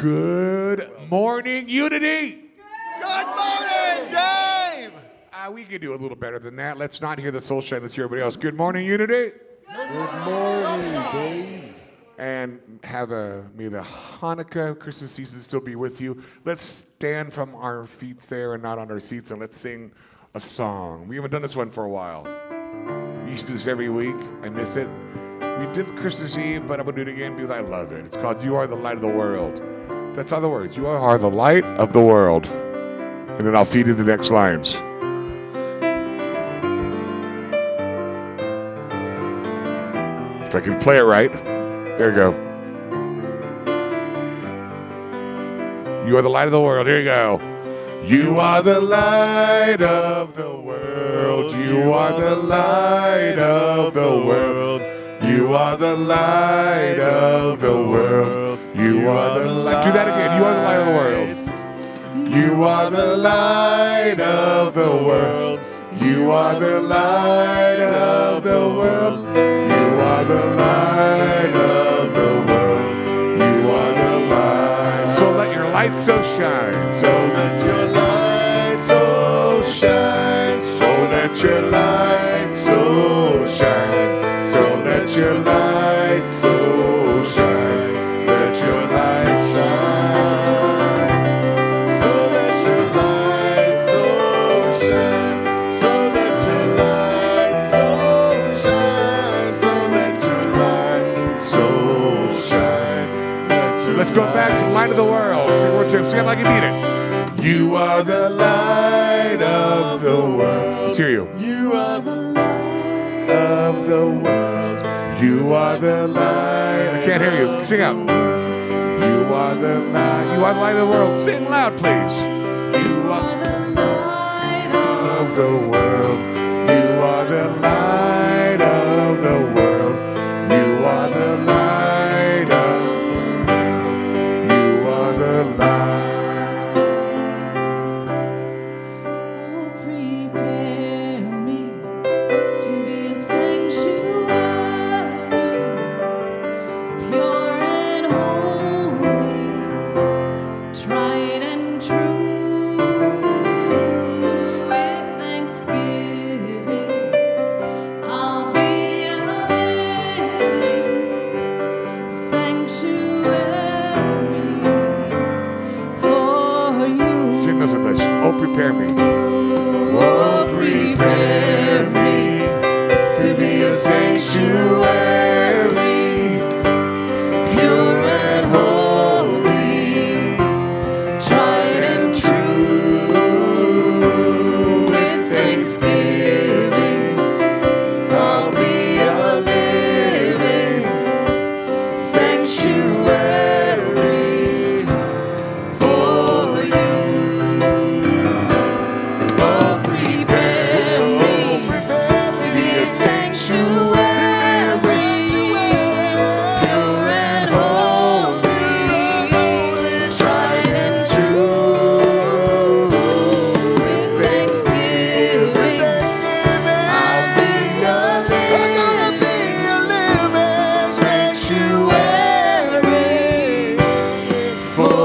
Good morning, Unity. Good morning, Dave. We can do a little better than that. Let's not hear the soul shine. Let's hear everybody else. Good morning, Unity. Good morning, Dave. And may the Hanukkah Christmas season still be with you. Let's stand from our feet there and not on our seats, and let's sing a song. We haven't done this one for a while. We used to do this every week. I miss it. We did Christmas Eve, but I'm going to do it again because I love it. It's called You Are the Light of the World. That's all the words. You are the light of the world. And then I'll feed you the next lines. If I can play it right. There you go. You are the light of the world. Here you go. You are the light of the world. You are the light of the world. You are the light of the world. You are the light. Do that again. You are the light of the world. You are the light of the world. You are the light of the world. You are the light of the world. You are the light. So let your light so shine. So let your light so shine. So let your light so shine. So let your light so shine. Let your light shine. So let your light so shine. So let your light so shine. So let your light so shine. Let's go back to the light of the world. Sing one time. Sing it like you mean it. You are the light of the world. Let's hear you. You are the light of the world. You are the light. I can't hear you. Sing out. You are the light. You are the light of the world. Sing loud, please. You are the light of the world. You are the light of the world. You are the light of the world. You are the light. Oh, prepare me to be a sanctuary, pure and holy, tried and true. With thanksgiving, I'll be a living sanctuary for you. Sing this with us. Oh, prepare me. Oh, prepare me to be a sanctuary, pure and holy, tried and true. With thanksgiving, I'll be a living sanctuary for you. Oh, prepare me to be a sanctuary, pure and holy, tried and true. With thanksgiving, I'll be a living sanctuary for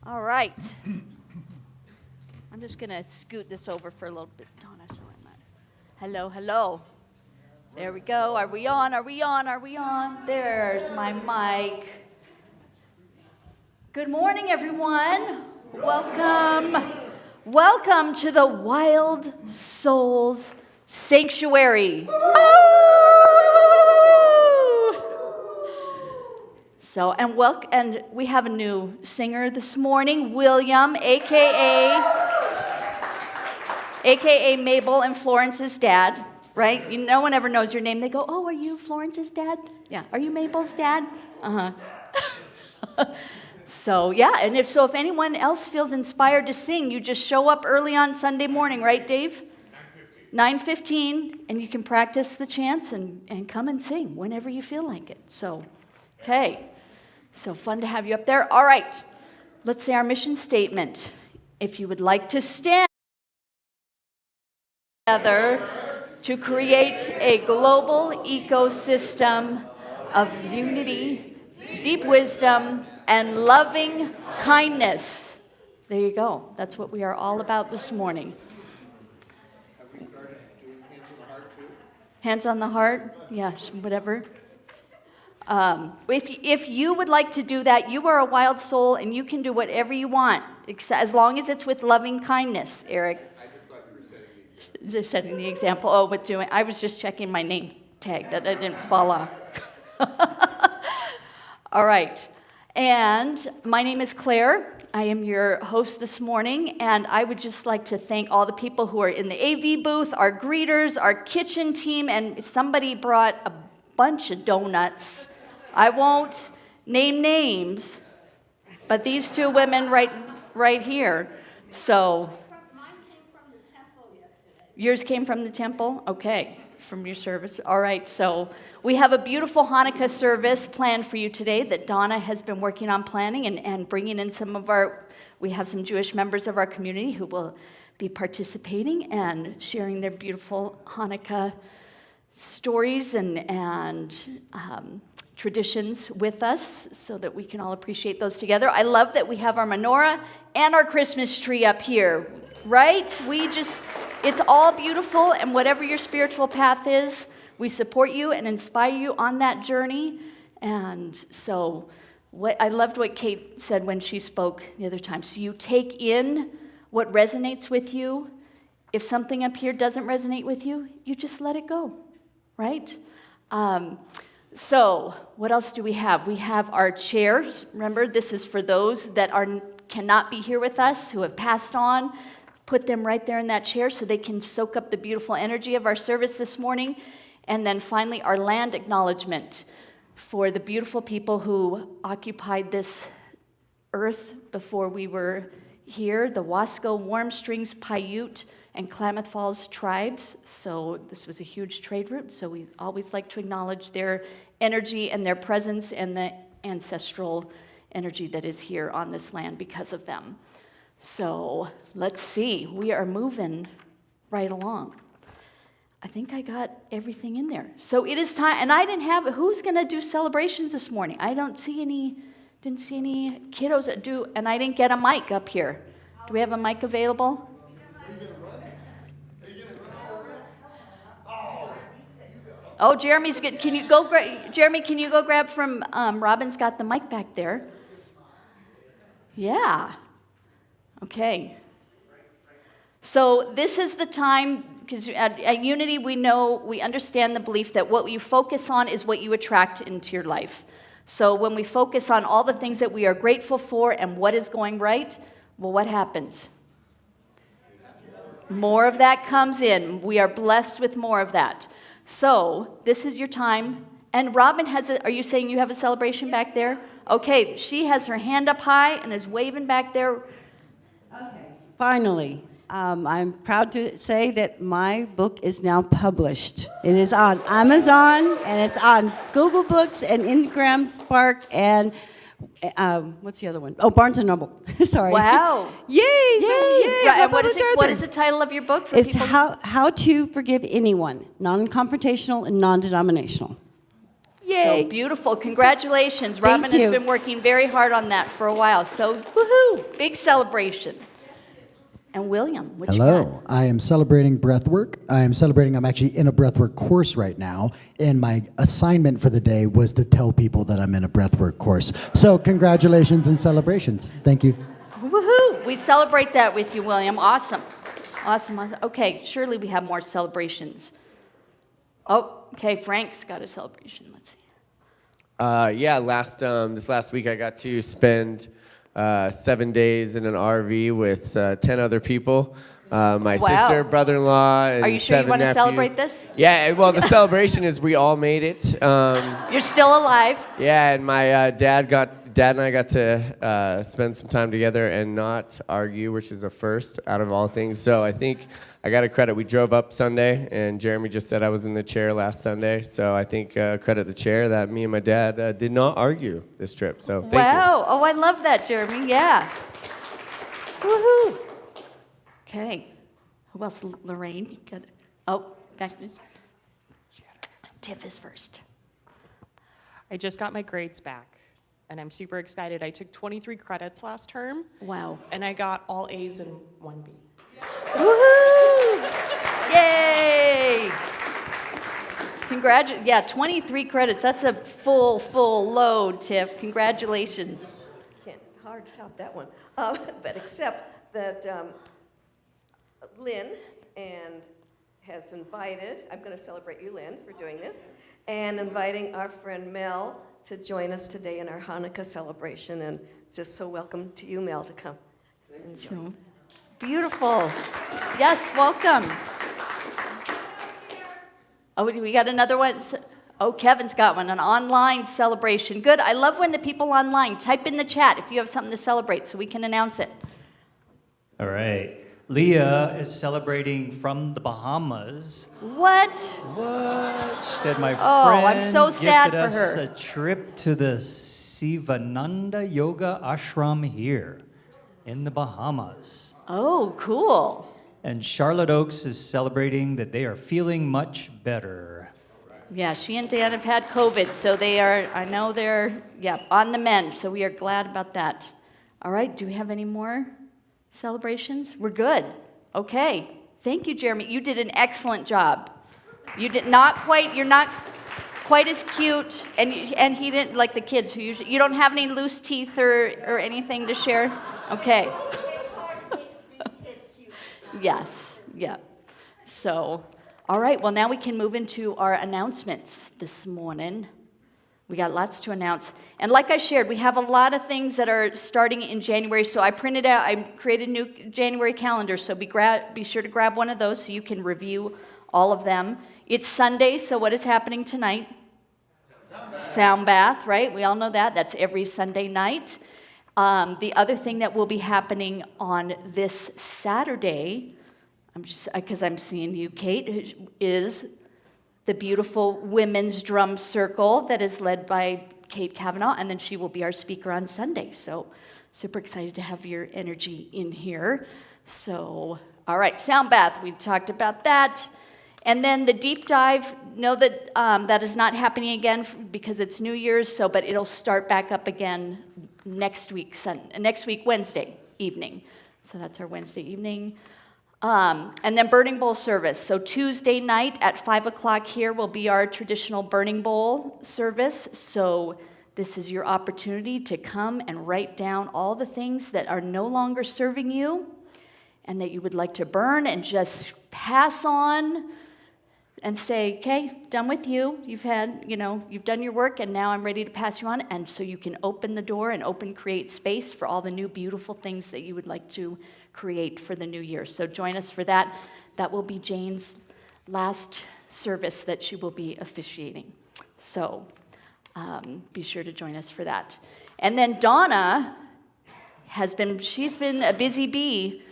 All right. I'm just going to scoot this over for a little bit. Donna, sorry, man. Hello, hello. There we go. Are we on? Are we on? Are we on? There's my mic. Good morning, everyone. Welcome. Welcome to the Wild Souls Sanctuary. So, and we have a new singer this morning, William, aka Mabel and Florence's dad, right? No one ever knows your name. They go, oh, are you Florence's dad? Yeah. Are you Mabel's dad? Uh-huh. So, yeah, and if anyone else feels inspired to sing, you just show up early on Sunday morning, right, Dave? 9:15, and you can practice the chants and come and sing whenever you feel like it. So, okay. So fun to have you up there. All right. Let's say our mission statement. If you would like to stand together to create a global ecosystem of unity, deep wisdom, and loving kindness. There you go. That's what we are all about this morning. Hands on the heart? Yeah, whatever. If you would like to do that, you are a wild soul and you can do whatever you want, as long as it's with loving kindness, Eric. I just thought you were Setting the example. Oh, but I was just checking my name tag that I didn't fall off. All right. And my name is Claire. I am your host this morning, and I would just like to thank all the people who are in the AV booth, our greeters, our kitchen team, and somebody brought a bunch of donuts. I won't name names, but these two women right here. So, Mine came from the temple yesterday. yours came from the temple? Okay, from your service. All right, so we have a beautiful Hanukkah service planned for you today that Donna has been working on planning and bringing in we have some Jewish members of our community who will be participating and sharing their beautiful Hanukkah stories and traditions with us so that we can all appreciate those together. I love that we have our menorah and our Christmas tree up here, right? It's all beautiful, and whatever your spiritual path is, we support you and inspire you on that journey. And so I loved what Kate said when she spoke the other time. So you take in what resonates with you. If something up here doesn't resonate with you, you just let it go, right? So what else do we have? We have our chairs. Remember, this is for those that cannot be here with us, who have passed on. Put them right there in that chair so they can soak up the beautiful energy of our service this morning. And then finally, our land acknowledgement for the beautiful people who occupied this earth before we were here, the Wasco, Warm Springs, Paiute, and Klamath Falls tribes. So this was a huge trade route, so we always like to acknowledge their energy and their presence and the ancestral energy that is here on this land because of them. So let's see, we are moving right along. I think I got everything in there. So it is time, and who's gonna do celebrations this morning? I didn't see any kiddos that do, and I didn't get a mic up here. Do we have a mic available? Oh, Jeremy's good. Can you go, Jeremy? Can you go grab from? Robin's got the mic back there. Yeah. Okay. So this is the time, because at Unity we understand the belief that what you focus on is what you attract into your life. So when we focus on all the things that we are grateful for and what is going right, well, what happens? More of that comes in. We are blessed with more of that. So this is your time. And Robin are you saying you have a celebration back there? Okay, she has her hand up high and is waving back there. Okay. Finally, I'm proud to say that my book is now published. It is on Amazon, and it's on Google Books and Instagram, Spark, and what's the other one? Oh, Barnes & Noble. Sorry. Wow. Yay! Yay! Yay! Right, and what is the title of your book? For It's people? How to Forgive Anyone, non-confrontational and non-denominational. Yay! So beautiful. Congratulations. Robin Thank has you. been working very hard on that for a while. So, woohoo! Big celebration. And William, what you got? Hello, I am celebrating breathwork. I'm actually in a breathwork course right now, and my assignment for the day was to tell people that I'm in a breathwork course. So congratulations and celebrations. Thank you. Woohoo! We celebrate that with you, William. Awesome. Awesome. Okay, surely we have more celebrations. Oh, okay, Frank's got a celebration. Let's see. This last week I got to spend 7 days in an RV with 10 other people. my sister, brother-in-law, and Are you sure you 7 want to nephews. celebrate this? Yeah, well, the celebration is we all made it. You're still alive. Yeah, and my dad and I got to spend some time together and not argue, which is a first out of all things. So I think I got to credit. We drove up Sunday, and Jeremy just said I was in the chair last Sunday. So I think credit the chair that me and my dad did not argue this trip. So thank you. Wow. Oh, I love that, Jeremy. Yeah. Woohoo. Okay. Who else? Lorraine. You got it. Oh, back to Tiff is first. I just got my grades back, and I'm super excited. I took 23 credits last term, Wow. and I got all A's and 1B. Woohoo! Yay! Yeah, 23 credits. That's a full load, Tiff. Congratulations. Hard to top that one. But except that Lynn has invited, I'm going to celebrate you, Lynn, for doing this, and inviting our friend Mel to join us today in our Hanukkah celebration. And just so welcome to you, Mel, to come. So beautiful. Yes, welcome. Oh, we got another one. Oh, Kevin's got one, an online celebration. Good. I love when the people online type in the chat if you have something to celebrate so we can announce it. All right. Leah is celebrating from the Bahamas. What? What? She said my Oh, friend I'm so sad gifted for us her. a trip to the Sivananda Yoga Ashram here in the Bahamas. Oh, cool. And Charlotte Oaks is celebrating that they are feeling much better. Yeah, she and Dan have had COVID, so I know they're on the mend, so we are glad about that. All right, do we have any more celebrations? We're good. Okay. Thank you, Jeremy. You did an excellent job. You're not quite as cute, and he didn't, like the kids who usually, you don't have any loose teeth or anything to share? Okay. Yes, yeah. So, all right, well, now we can move into our announcements this morning. We got lots to announce. And like I shared, we have a lot of things that are starting in January. So I created a new January calendar. So be sure to grab one of those so you can review all of them. It's Sunday, so what is happening tonight? Sound bath, right? We all know that. That's every Sunday night. The other thing that will be happening on this Saturday, because I'm seeing you, Kate, is the beautiful women's drum circle that is led by Kate Kavanaugh, and then she will be our speaker on Sunday. So super excited to have your energy in here. So, all right, sound bath, we talked about that. And then the deep dive, know that that is not happening again because it's New Year's, but it'll start back up again next week, Wednesday evening. So that's our Wednesday evening. And then Burning Bowl service. So Tuesday night at 5 o'clock here will be our traditional Burning Bowl service. So this is your opportunity to come and write down all the things that are no longer serving you and that you would like to burn and just pass on and say, okay, done with you. You've done your work, and now I'm ready to pass you on. And so you can open the door and create space for all the new beautiful things that you would like to create for the new year. So join us for that. That will be Jane's last service that she will be officiating. So be sure to join us for that. And then Donna she's been a busy bee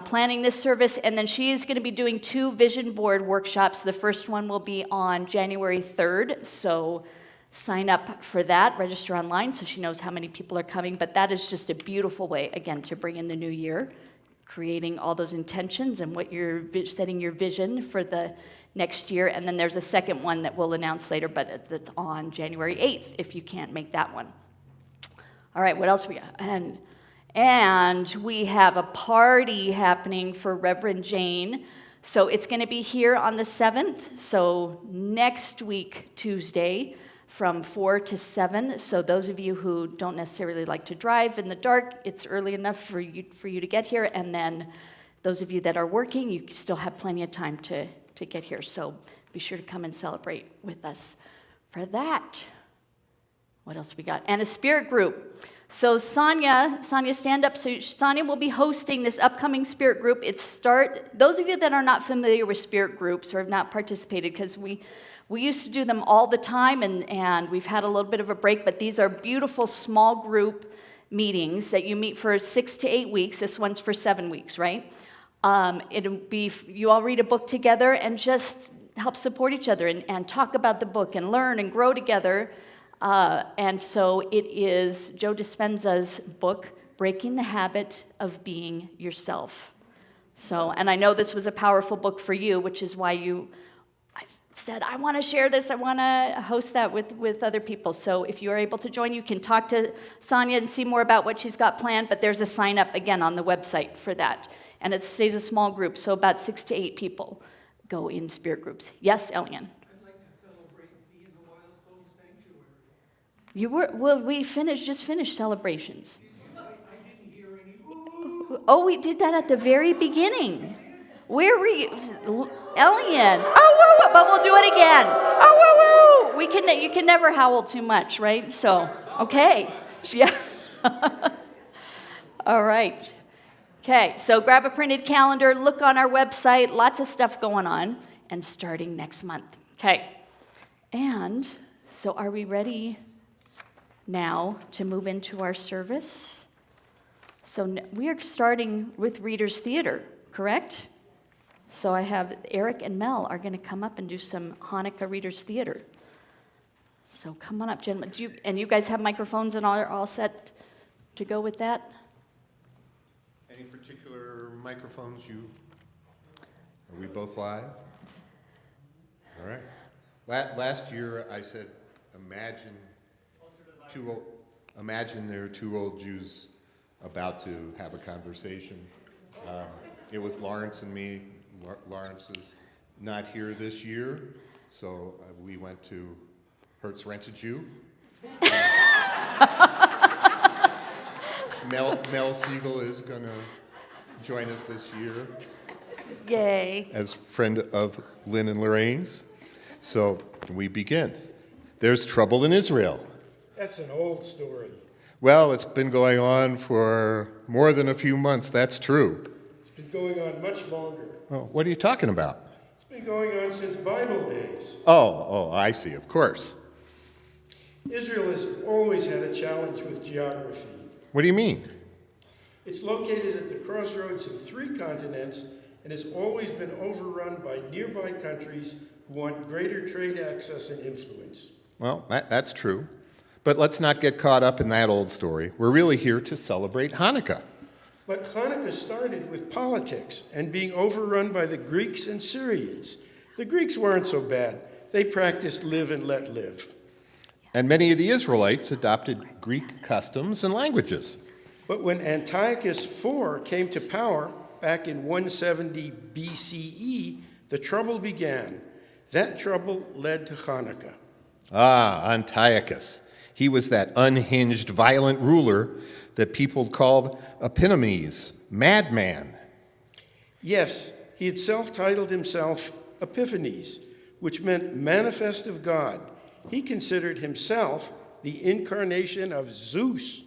planning this service, and then she is going to be doing 2 vision board workshops. The first one will be on January 3rd, so sign up for that, register online so she knows how many people are coming, but that is just a beautiful way, again, to bring in the new year, creating all those intentions and what you're setting your vision for the next year. And then there's a second one that we'll announce later, but that's on January 8th if you can't make that one. All right, what else we got? And we have a party happening for Reverend Jane. So it's going to be here on the 7th, so next week, Tuesday, from 4 to 7. So those of you who don't necessarily like to drive in the dark, it's early enough for you to get here. And then those of you that are working, you still have plenty of time to get here. So be sure to come and celebrate with us for that. What else we got? And a spirit group. So Sonia, stand up. So Sonia will be hosting this upcoming spirit group. Those of you that are not familiar with spirit groups or have not participated, because we used to do them all the time, and we've had a little bit of a break, but these are beautiful small group meetings that you meet for 6 to 8 weeks. This one's for 7 weeks, right? It'll be, you all read a book together and just help support each other and talk about the book and learn and grow together. And so it is Joe Dispenza's book, Breaking the Habit of Being Yourself. So, and I know this was a powerful book for you, which is why I said, I want to share this. I want to host that with other people. So if you are able to join, you can talk to Sonia and see more about what she's got planned. But there's a sign up again on the website for that. And it stays a small group, so about 6 to 8 people go in spirit groups. Yes, Elian? I'd like to celebrate being the Wild Soul Sanctuary. We just finished celebrations. I didn't hear any. Oh, we did that at the very beginning. Where were you? Elian. Oh, woo, woo, but we'll do it again. Oh, woo, woo. You can never howl too much, right? So, okay. Yeah. All right. Okay, so grab a printed calendar, look on our website, lots of stuff going on, and starting next month. Okay, and so are we ready now to move into our service? So we are starting with Reader's Theater, correct? So I have Eric and Mel are going to come up and do some Hanukkah Reader's Theater. So come on up, gentlemen. And you guys have microphones and all set to go with that? Any particular microphones are we both live? All right. Last year I said, imagine there are two old Jews about to have a conversation. It was Lawrence and me. Lawrence is not here this year, so we went to Hertz Rent a Jew. Mel Siegel is going to join us this year. Yay. As friend of Lynn and Lorraine's. So we begin. There's trouble in Israel. That's an old story. Well, it's been going on for more than a few months, that's true. It's been going on much longer. Oh, what are you talking about? It's been going on since Bible days. Oh, I see, of course. Israel has always had a challenge with geography. What do you mean? It's located at the crossroads of 3 continents and has always been overrun by nearby countries who want greater trade access and influence. Well, that's true. But let's not get caught up in that old story. We're really here to celebrate Hanukkah. But Hanukkah started with politics and being overrun by the Greeks and Syrians. The Greeks weren't so bad. They practiced live and let live. And many of the Israelites adopted Greek customs and languages. But when Antiochus IV came to power back in 170 BCE, the trouble began. That trouble led to Hanukkah. Ah, Antiochus. He was that unhinged, violent ruler that people called Epinomes, madman. Yes, he had self-titled himself Epiphanes, which meant manifest of God. He considered himself the incarnation of Zeus.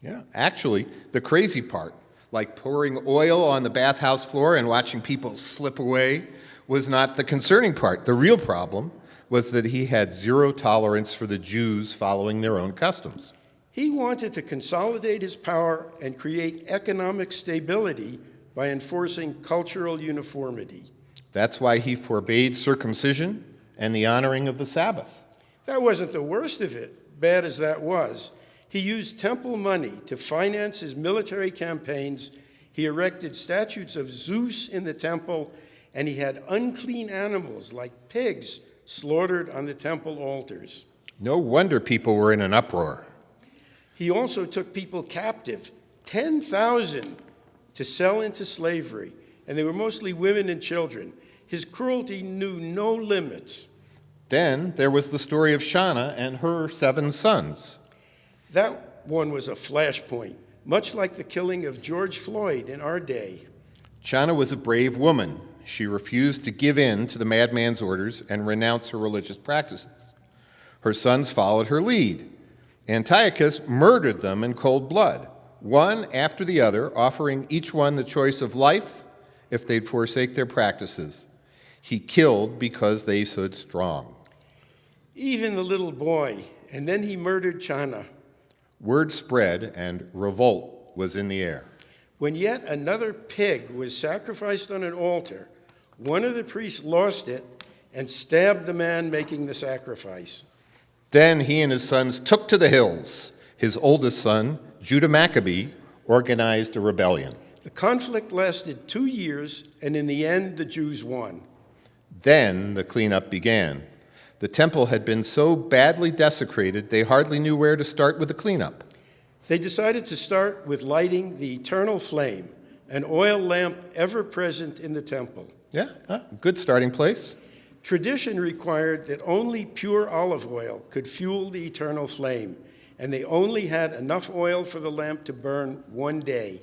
Yeah, actually, the crazy part, like pouring oil on the bathhouse floor and watching people slip away, was not the concerning part. The real problem was that he had zero tolerance for the Jews following their own customs. He wanted to consolidate his power and create economic stability by enforcing cultural uniformity. That's why he forbade circumcision and the honoring of the Sabbath. That wasn't the worst of it, bad as that was. He used temple money to finance his military campaigns. He erected statues of Zeus in the temple, and he had unclean animals like pigs slaughtered on the temple altars. No wonder people were in an uproar. He also took people captive, 10,000, to sell into slavery, and they were mostly women and children. His cruelty knew no limits. Then there was the story of Shauna and her 7 sons. That one was a flashpoint, much like the killing of George Floyd in our day. Shauna was a brave woman. She refused to give in to the madman's orders and renounce her religious practices. Her sons followed her lead. Antiochus murdered them in cold blood, one after the other, offering each one the choice of life if they'd forsake their practices. He killed because they stood strong. Even the little boy, and then he murdered Chana. Word spread, and revolt was in the air. When yet another pig was sacrificed on an altar, one of the priests lost it and stabbed the man making the sacrifice. Then he and his sons took to the hills. His oldest son, Judah Maccabee, organized a rebellion. The conflict lasted 2 years, and in the end, the Jews won. Then the cleanup began. The temple had been so badly desecrated, they hardly knew where to start with the cleanup. They decided to start with lighting the eternal flame, an oil lamp ever present in the temple. Yeah, good starting place. Tradition required that only pure olive oil could fuel the eternal flame, and they only had enough oil for the lamp to burn 1 day.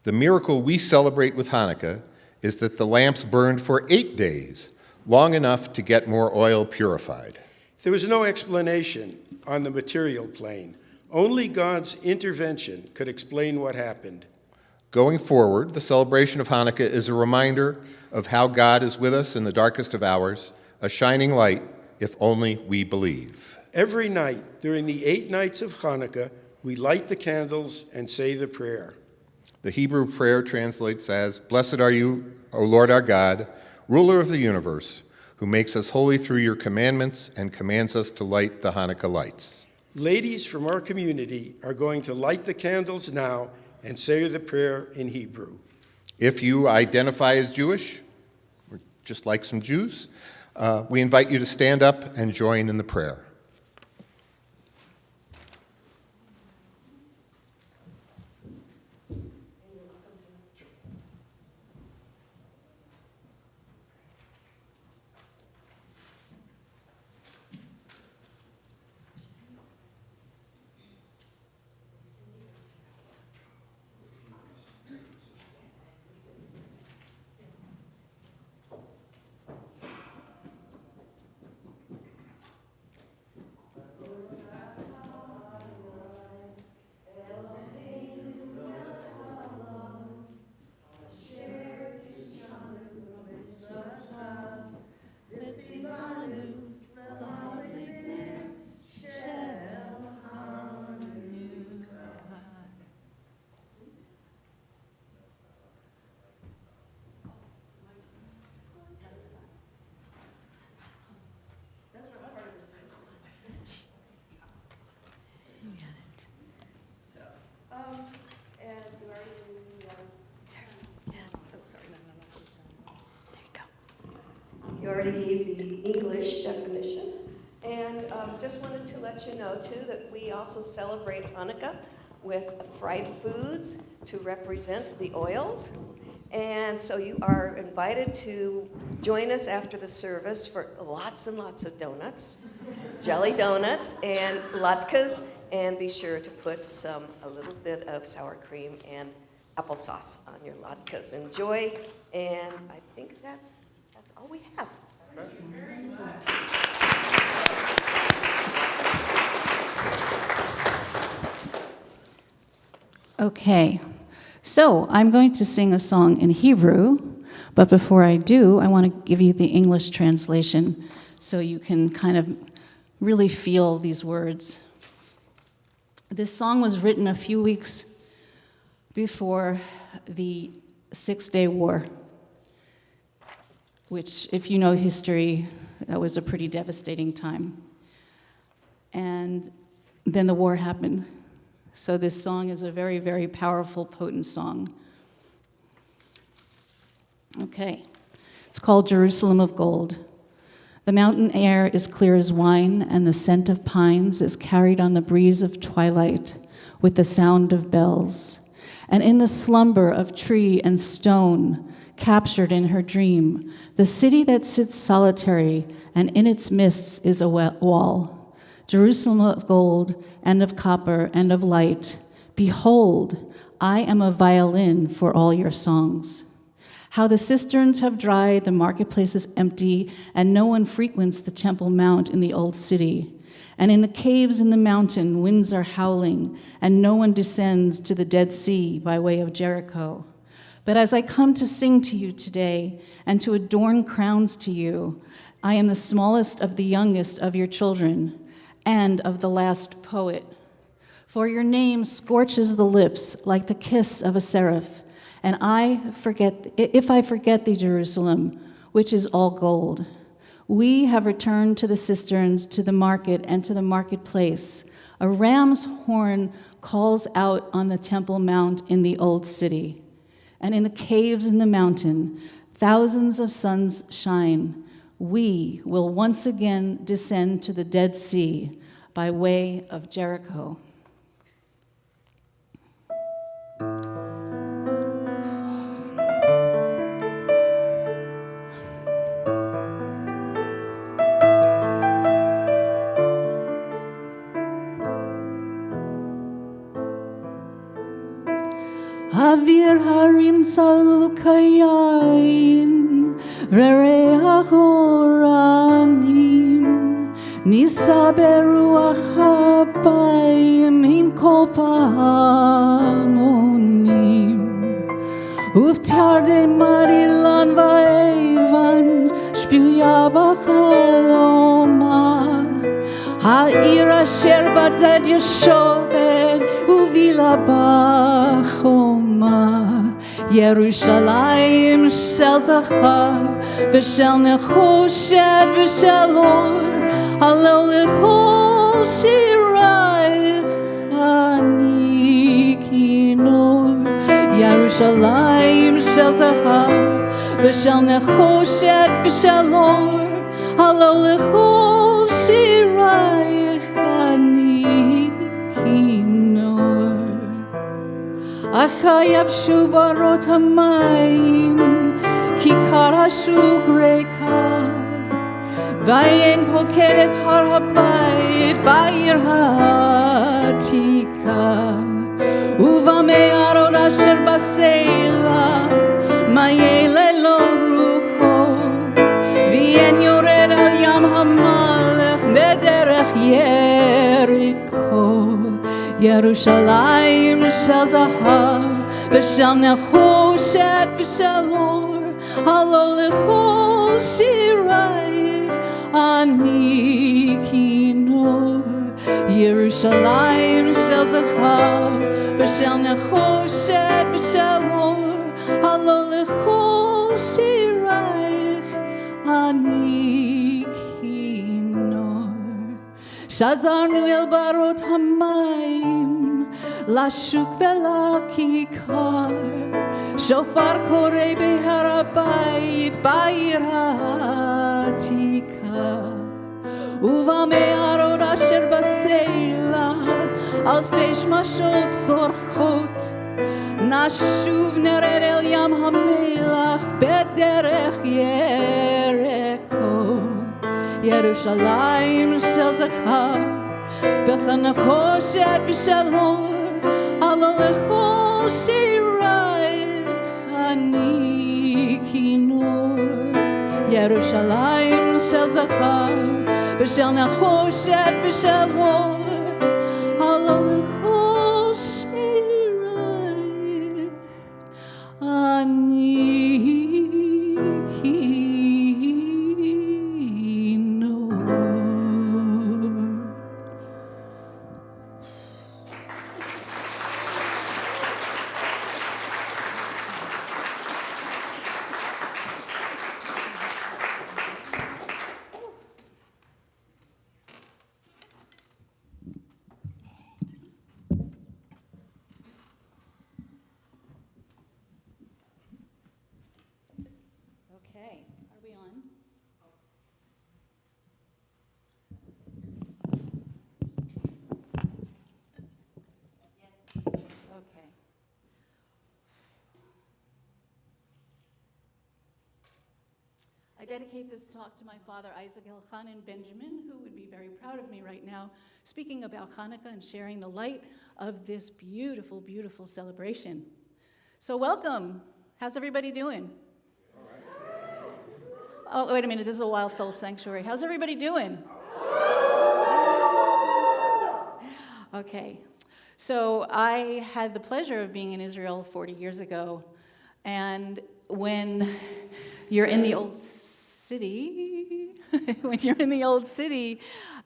The miracle we celebrate with Hanukkah is that the lamps burned for 8 days, long enough to get more oil purified. There was no explanation on the material plane. Only God's intervention could explain what happened. Going forward, the celebration of Hanukkah is a reminder of how God is with us in the darkest of hours, a shining light if only we believe. Every night during the 8 nights of Hanukkah, we light the candles and say the prayer. The Hebrew prayer translates as, "Blessed are you, O Lord our God, ruler of the universe, who makes us holy through your commandments and commands us to light the Hanukkah lights." Ladies from our community are going to light the candles now and say the prayer in Hebrew. If you identify as Jewish, or just like some Jews, we invite you to stand up and join in the prayer. You already gave the English definition. And just wanted to let you know, too, that we also celebrate Hanukkah with fried foods to represent the oils. And so you are invited to join us after the service for lots and lots of donuts, jelly donuts, and latkes, and be sure to put a little bit of sour cream and applesauce on your latkes. Enjoy, and I think that's all we have. Okay, so I'm going to sing a song in Hebrew, but before I do, I want to give you the English translation so you can kind of really feel these words. This song was written a few weeks before the Six-Day War, which, if you know history, that was a pretty devastating time. And then the war happened. So this song is a very, very powerful, potent song. Okay, it's called Jerusalem of Gold. The mountain air is clear as wine, and the scent of pines is carried on the breeze of twilight with the sound of bells. And in the slumber of tree and stone, captured in her dream, the city that sits solitary, and in its mists is a wall. Jerusalem of gold, and of copper, and of light. Behold, I am a violin for all your songs. How the cisterns have dried, the marketplace is empty, and no one frequents the Temple Mount in the old city. And in the caves in the mountain, winds are howling, and no one descends to the Dead Sea by way of Jericho. But as I come to sing to you today, and to adorn crowns to you, I am the smallest of the youngest of your children, and of the last poet. For your name scorches the lips like the kiss of a seraph, and if I forget thee, Jerusalem, which is all gold. We have returned to the cisterns, to the market, and to the marketplace. A ram's horn calls out on the Temple Mount in the old city. And in the caves in the mountain, thousands of suns shine. We will once again descend to the Dead Sea by way of Jericho. Avir harim tzalul kayain, rereach oranim, nisa beruach habayim im kol pahamonim. Uftarde marilan vaevan, shvuya b'chaloma, ha'ir asher badad yeshovet, uvila b'choma. Yerushalayim shel zahav, v'shel nechoshet v'shel or, halel lechol shirayich ani kinor. Yerushalayim shel zahav, v'shel nechoshet v'shel or, halel lechol shirayich ani kinor. Achayav shu barot hamayim, ki karashu greka, vayen pokedet har habayit ba'ir ha'atika, uva me'arot asher b'seila, ma'yele lo rucho, v'yen yored al yam hamalech b'derech Yeriko. Yerushalayim shel zahav, v'shel nechoshet v'shel or, halol lechol shirayich ani kinor. Yerushalayim shel zahav, v'shel nechoshet v'shel or, halol lechol shirayich ani kinor. Shazarnu el barot hamayim, lashuk velakikar, shofar korei behar habayit ba'ir ha'atika, uva me'arot asher b'seila, alfei shmashot tzorchot, nashuv nered el yam hamelach b'derech Yeriko. Yerushalayim shel zahav, v'chanachoshet v'shel or, halol lechol shirayich ani kinor. Yerushalayim shel zahav, v'shel nachoshet v'shel or, halol lechol shirayich ani kinor. Okay, are we on? Yes. Okay. I dedicate this talk to my father, Isaac Elchanan Benjamin, who would be very proud of me right now, speaking about Hanukkah and sharing the light of this beautiful, beautiful celebration. So welcome. How's everybody doing? Oh, wait a minute, this is a Wild Soul Sanctuary. How's everybody doing? Okay. So I had the pleasure of being in Israel 40 years ago. And when you're in the old city,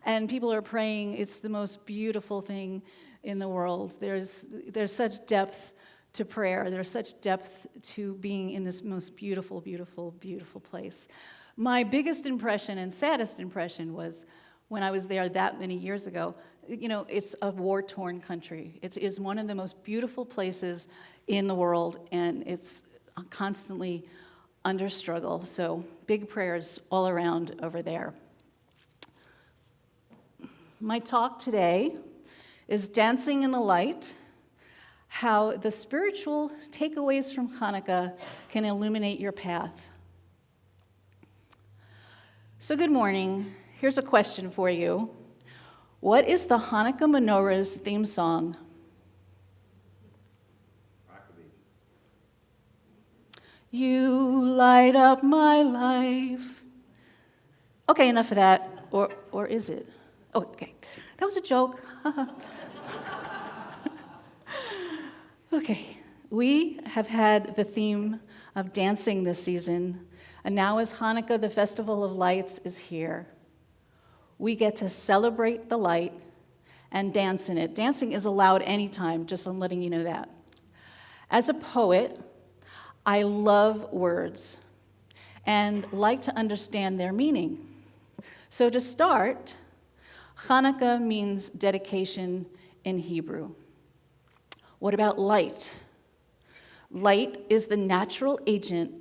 and people are praying, it's the most beautiful thing in the world. There's such depth to prayer. There's such depth to being in this most beautiful, beautiful, beautiful place. My biggest impression and saddest impression was when I was there that many years ago. You know, it's a war-torn country. It is one of the most beautiful places in the world, and it's constantly under struggle. So big prayers all around over there. My talk today is Dancing in the Light, how the spiritual takeaways from Hanukkah can illuminate your path. So good morning. Here's a question for you. What is the Hanukkah menorah's theme song? You light up my life. Okay, enough of that. Or is it? Oh, okay. That was a joke. Okay. We have had the theme of dancing this season, and now as Hanukkah, the Festival of Lights, is here, we get to celebrate the light and dance in it. Dancing is allowed anytime, just I'm letting you know that. As a poet, I love words and like to understand their meaning. So to start, Hanukkah means dedication in Hebrew. What about light? Light is the natural agent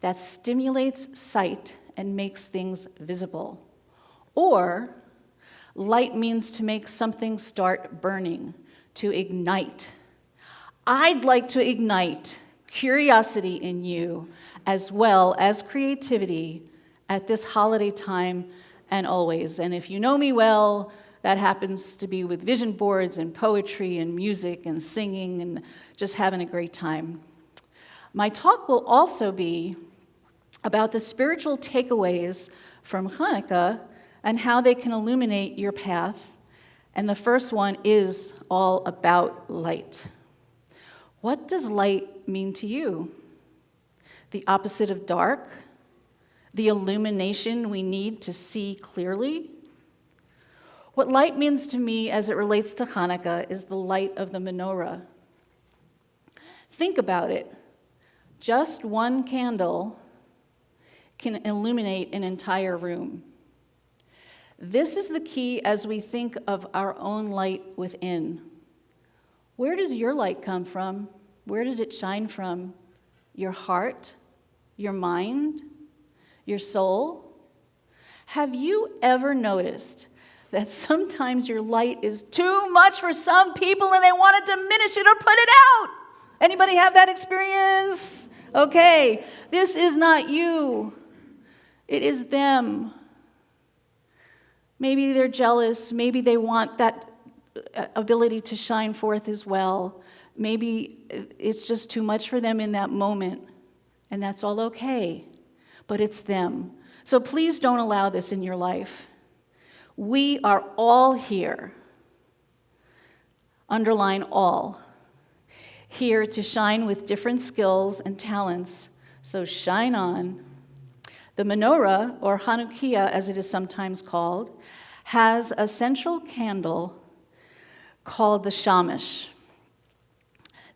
that stimulates sight and makes things visible. Or, light means to make something start burning, to ignite. I'd like to ignite curiosity in you as well as creativity at this holiday time and always. And if you know me well, that happens to be with vision boards and poetry and music and singing and just having a great time. My talk will also be about the spiritual takeaways from Hanukkah and how they can illuminate your path. And the first one is all about light. What does light mean to you? The opposite of dark? The illumination we need to see clearly? What light means to me as it relates to Hanukkah is the light of the menorah. Think about it. Just one candle can illuminate an entire room. This is the key as we think of our own light within. Where does your light come from? Where does it shine from? Your heart? Your mind? Your soul? Have you ever noticed that sometimes your light is too much for some people and they want to diminish it or put it out? Anybody have that experience? Okay, this is not you. It is them. Maybe they're jealous. Maybe they want that ability to shine forth as well. Maybe it's just too much for them in that moment, and that's all okay, but it's them. So please don't allow this in your life. We are all here, underline all, here to shine with different skills and talents, so shine on. The menorah, or Hanukkah as it is sometimes called, has a central candle called the shamash.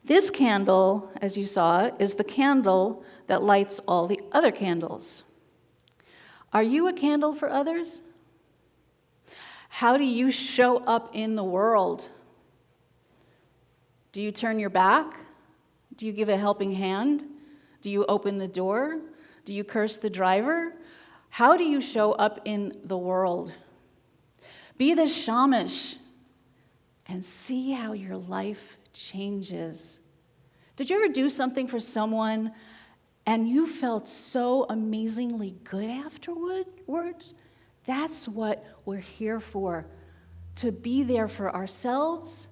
This candle, as you saw, is the candle that lights all the other candles. Are you a candle for others? How do you show up in the world? Do you turn your back? Do you give a helping hand? Do you open the door? Do you curse the driver? How do you show up in the world? Be the shamash and see how your life changes. Did you ever do something for someone and you felt so amazingly good afterwards? That's what we're here for, to be there for ourselves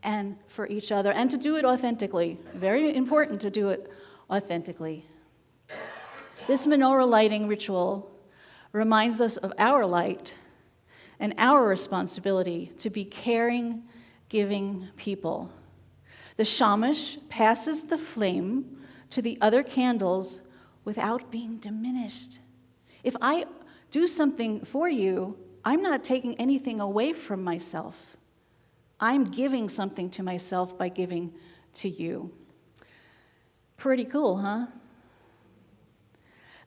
and for each other, and to do it authentically. Very important to do it authentically. This menorah lighting ritual reminds us of our light and our responsibility to be caring giving people. The shamash passes the flame to the other candles without being diminished. If I do something for you, I'm not taking anything away from myself. I'm giving something to myself by giving to you. Pretty cool, huh?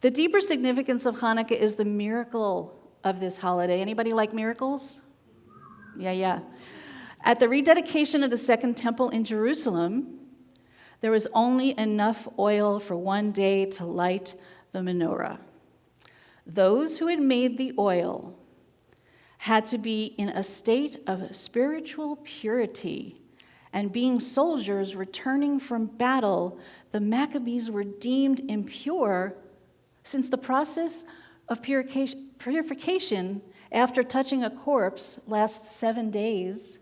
The deeper significance of Hanukkah is the miracle of this holiday. Anybody like miracles? Yeah. At the rededication of the Second Temple in Jerusalem, there was only enough oil for one day to light the menorah. Those who had made the oil had to be in a state of spiritual purity, and being soldiers returning from battle, the Maccabees were deemed impure since the process of purification after touching a corpse lasts 7 days.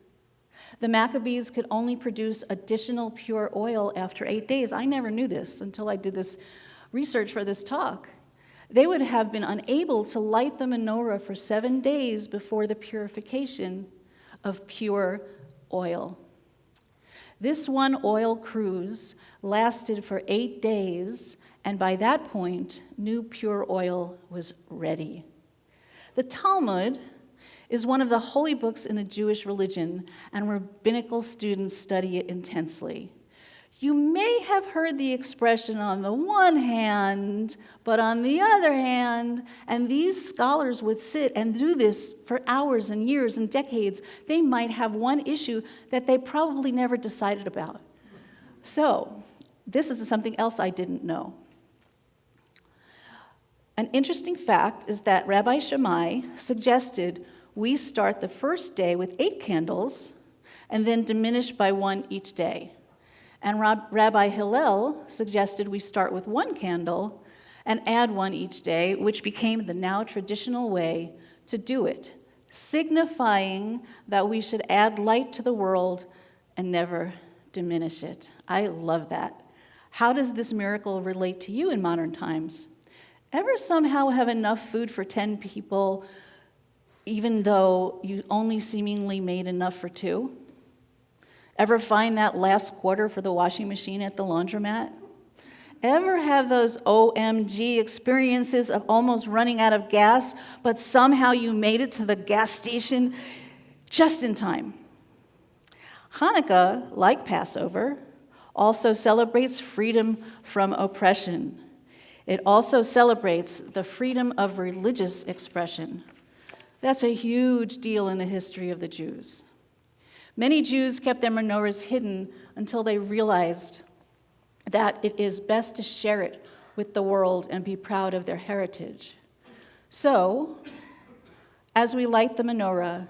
The Maccabees could only produce additional pure oil after 8 days. I never knew this until I did this research for this talk. They would have been unable to light the menorah for 7 days before the purification of pure oil. This one oil cruise lasted for 8 days, and by that point, new pure oil was ready. The Talmud is one of the holy books in the Jewish religion, and rabbinical students study it intensely. You may have heard the expression on the one hand, but on the other hand, and these scholars would sit and do this for hours and years and decades. They might have one issue that they probably never decided about. So, this is something else I didn't know. An interesting fact is that Rabbi Shammai suggested we start the first day with 8 candles and then diminish by 1 each day. And Rabbi Hillel suggested we start with 1 candle and add 1 each day, which became the now traditional way to do it, signifying that we should add light to the world and never diminish it. I love that. How does this miracle relate to you in modern times? Ever somehow have enough food for 10 people, even though you only seemingly made enough for 2? Ever find that last quarter for the washing machine at the laundromat? Ever have those OMG experiences of almost running out of gas, but somehow you made it to the gas station just in time? Hanukkah, like Passover, also celebrates freedom from oppression. It also celebrates the freedom of religious expression. That's a huge deal in the history of the Jews. Many Jews kept their menorahs hidden until they realized that it is best to share it with the world and be proud of their heritage. So, as we light the menorah,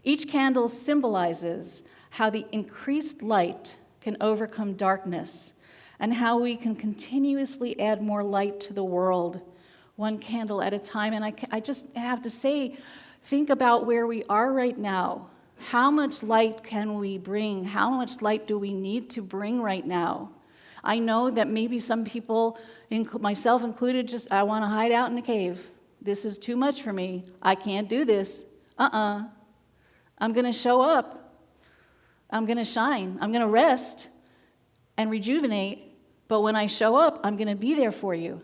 each candle symbolizes how the increased light can overcome darkness and how we can continuously add more light to the world, 1 candle at a time. And I just have to say, think about where we are right now. How much light can we bring? How much light do we need to bring right now? I know that maybe some people, myself included, just, I want to hide out in a cave. This is too much for me. I can't do this. I'm going to show up. I'm going to shine. I'm going to rest and rejuvenate. But when I show up, I'm going to be there for you.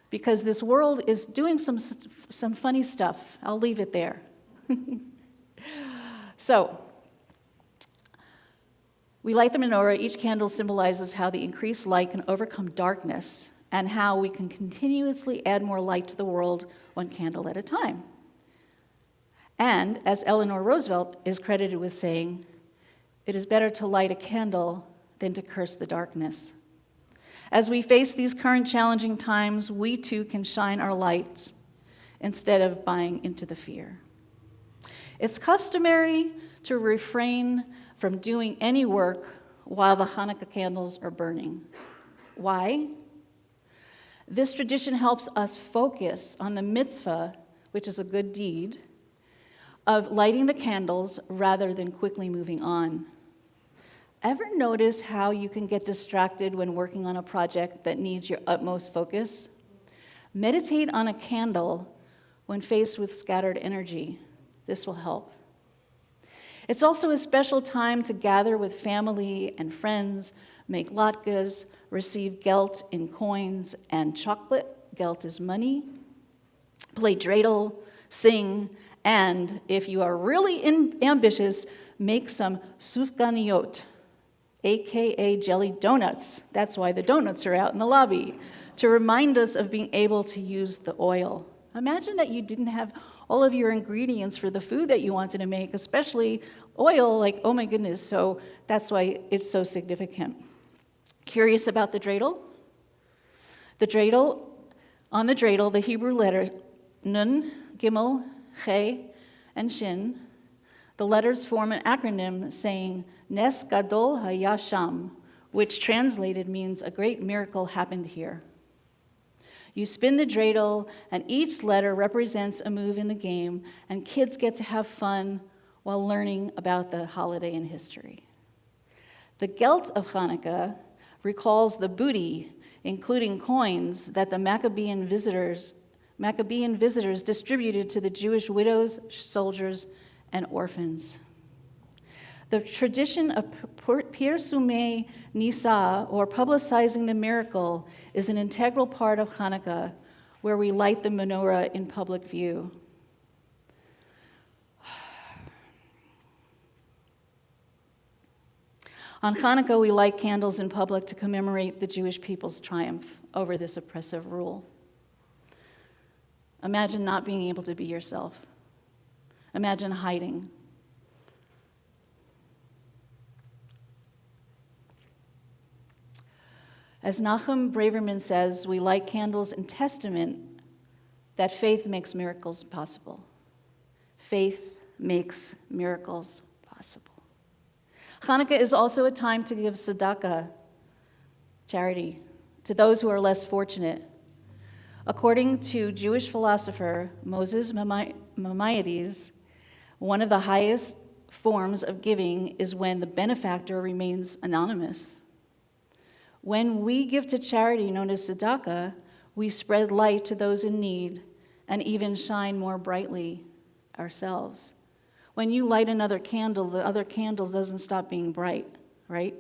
Because this world is doing some funny stuff. I'll leave it there. So, we light the menorah. Each candle symbolizes how the increased light can overcome darkness and how we can continuously add more light to the world, 1 candle at a time. And, as Eleanor Roosevelt is credited with saying, it is better to light a candle than to curse the darkness. As we face these current challenging times, we too can shine our lights instead of buying into the fear. It's customary to refrain from doing any work while the Hanukkah candles are burning. Why? This tradition helps us focus on the mitzvah, which is a good deed, of lighting the candles rather than quickly moving on. Ever notice how you can get distracted when working on a project that needs your utmost focus? Meditate on a candle when faced with scattered energy. This will help. It's also a special time to gather with family and friends, make latkes, receive gelt in coins and chocolate, gelt is money, play dreidel, sing, and if you are really ambitious, make some sufganiyot, aka jelly donuts. That's why the donuts are out in the lobby, to remind us of being able to use the oil. Imagine that you didn't have all of your ingredients for the food that you wanted to make, especially oil, like, oh my goodness, so that's why it's so significant. Curious about the dreidel? The dreidel, on the dreidel, the Hebrew letters Nun, Gimel, He, and Shin, the letters form an acronym saying Nes Gadol Hayasham, which translated means a great miracle happened here. You spin the dreidel, and each letter represents a move in the game, and kids get to have fun while learning about the holiday in history. The gelt of Hanukkah recalls the booty, including coins, that the Maccabean visitors distributed to the Jewish widows, soldiers, and orphans. The tradition of Pirsumei Nisa, or publicizing the miracle, is an integral part of Hanukkah, where we light the menorah in public view. On Hanukkah, we light candles in public to commemorate the Jewish people's triumph over this oppressive rule. Imagine not being able to be yourself. Imagine hiding. As Nachum Braverman says, we light candles in testament that faith makes miracles possible. Faith makes miracles possible. Hanukkah is also a time to give tzedakah, charity, to those who are less fortunate. According to Jewish philosopher Moses Maimonides, one of the highest forms of giving is when the benefactor remains anonymous. When we give to charity known as tzedakah, we spread light to those in need and even shine more brightly ourselves. When you light another candle, the other candle doesn't stop being bright, right?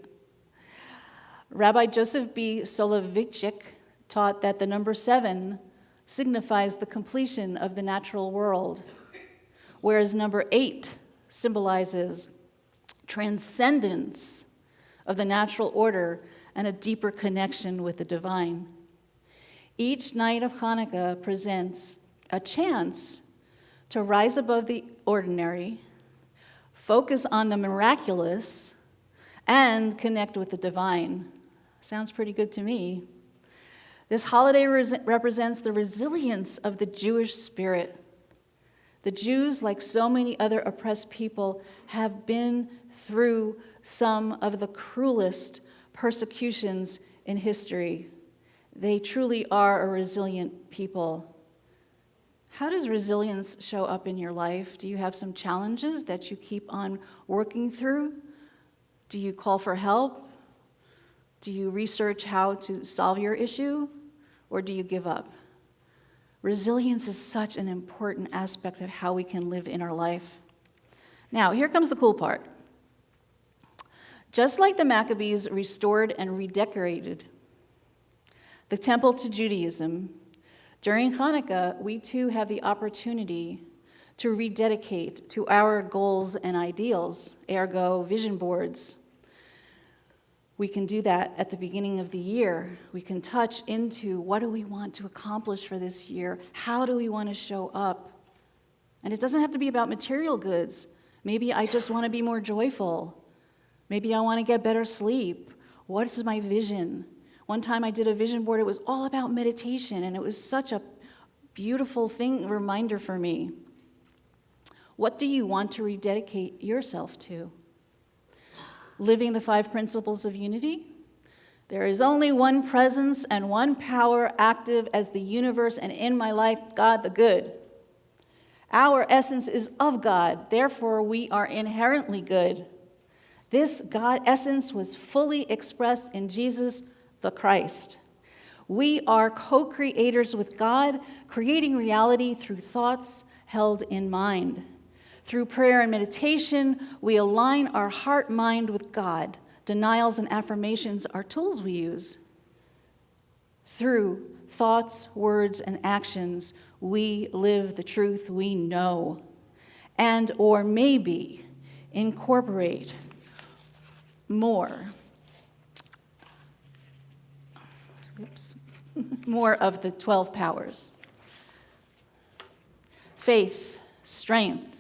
Rabbi Joseph B. Soloveitchik taught that the number 7 signifies the completion of the natural world, whereas number 8 symbolizes transcendence of the natural order and a deeper connection with the divine. Each night of Hanukkah presents a chance to rise above the ordinary, focus on the miraculous, and connect with the divine. Sounds pretty good to me. This holiday represents the resilience of the Jewish spirit. The Jews, like so many other oppressed people, have been through some of the cruelest persecutions in history. They truly are a resilient people. How does resilience show up in your life? Do you have some challenges that you keep on working through? Do you call for help? Do you research how to solve your issue? Or do you give up? Resilience is such an important aspect of how we can live in our life. Now, here comes the cool part. Just like the Maccabees restored and redecorated the temple to Judaism, during Hanukkah, we too have the opportunity to rededicate to our goals and ideals, ergo vision boards. We can do that at the beginning of the year. We can touch into what do we want to accomplish for this year? How do we want to show up? And it doesn't have to be about material goods. Maybe I just want to be more joyful. Maybe I want to get better sleep. What is my vision? One time I did a vision board. It was all about meditation, and it was such a beautiful reminder for me. What do you want to rededicate yourself to? Living the 5 principles of unity? There is only one presence and one power active as the universe and in my life, God the good. Our essence is of God, therefore we are inherently good. This God essence was fully expressed in Jesus the Christ. We are co-creators with God, creating reality through thoughts held in mind. Through prayer and meditation, we align our heart-mind with God. Denials and affirmations are tools we use. Through thoughts, words, and actions, we live the truth we know, and or maybe incorporate more of the 12 powers. Faith, strength,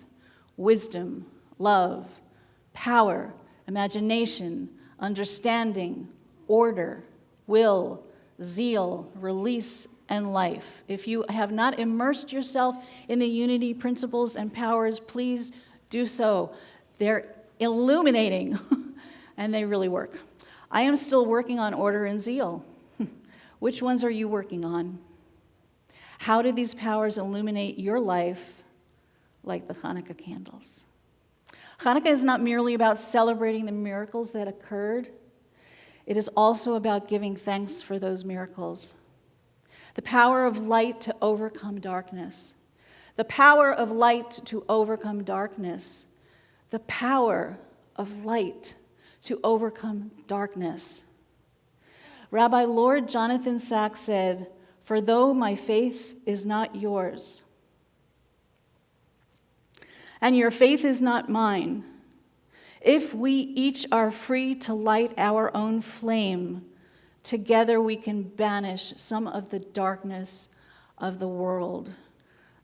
wisdom, love, power, imagination, understanding, order, will, zeal, release, and life. If you have not immersed yourself in the unity principles and powers, please do so. They're illuminating, and they really work. I am still working on order and zeal. Which ones are you working on? How do these powers illuminate your life like the Hanukkah candles? Hanukkah is not merely about celebrating the miracles that occurred. It is also about giving thanks for those miracles. The power of light to overcome darkness. The power of light to overcome darkness. The power of light to overcome darkness. Rabbi Lord Jonathan Sacks said, "For though my faith is not yours, and your faith is not mine, if we each are free to light our own flame, together we can banish some of the darkness of the world."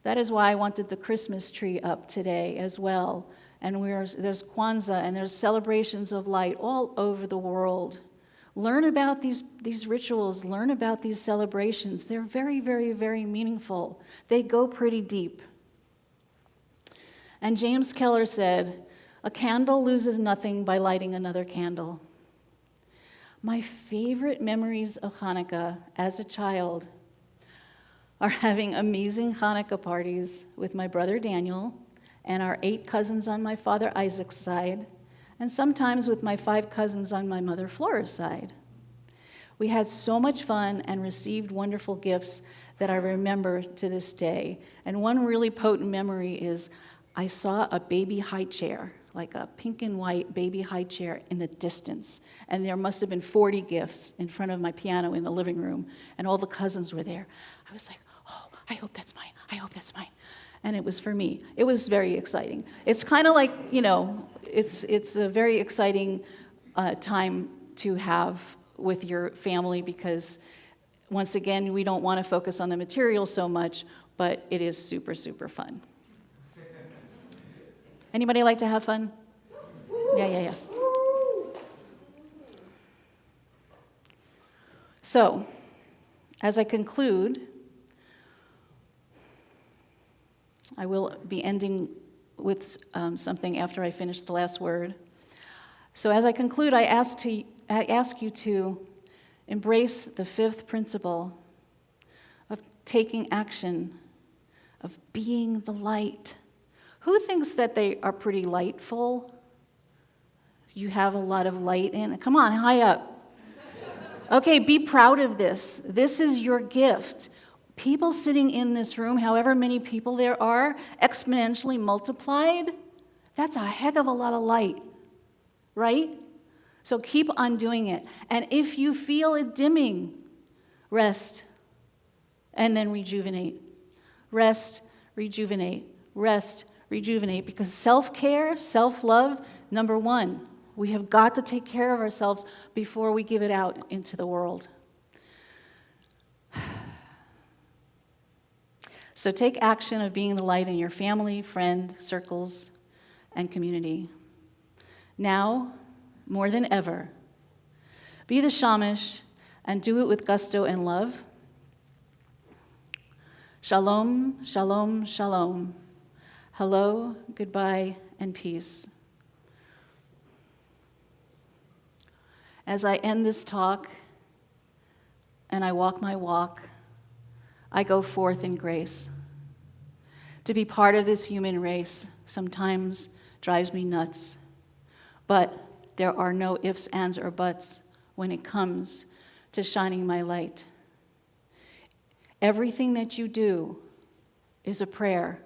That is why I wanted the Christmas tree up today as well. And there's Kwanzaa and there's celebrations of light all over the world. Learn about these rituals, learn about these celebrations. They're very, very, very meaningful. They go pretty deep. And James Keller said, "A candle loses nothing by lighting another candle." My favorite memories of Hanukkah as a child are having amazing Hanukkah parties with my brother Daniel and our 8 cousins on my father Isaac's side, and sometimes with my 5 cousins on my mother Flora's side. We had so much fun and received wonderful gifts that I remember to this day. And one really potent memory is I saw a baby high chair, like a pink and white baby high chair in the distance. And there must have been 40 gifts in front of my piano in the living room, and all the cousins were there. I was like, oh, I hope that's mine. I hope that's mine. And it was for me. It was very exciting. It's kind of like, it's a very exciting time to have with your family because, once again, we don't want to focus on the material so much, but it is super, super fun. Anybody like to have fun? Yeah. So, as I conclude, I will be ending with something after I finish the last word. So as I conclude, I ask you to embrace the 5th principle of taking action, of being the light. Who thinks that they are pretty lightful? You have a lot of light in it. Come on, high up. Okay, be proud of this. This is your gift. People sitting in this room, however many people there are, exponentially multiplied, that's a heck of a lot of light, right? So keep on doing it. And if you feel it dimming, rest, and then rejuvenate. Rest, rejuvenate, rest, rejuvenate. Because self-care, self-love, number 1, we have got to take care of ourselves before we give it out into the world. So take action of being the light in your family, friend, circles, and community. Now, more than ever, be the shamash and do it with gusto and love. Shalom, shalom, shalom. Hello, goodbye, and peace. As I end this talk and I walk my walk, I go forth in grace. To be part of this human race sometimes drives me nuts, but there are no ifs, ands, or buts when it comes to shining my light. Everything that you do is a prayer,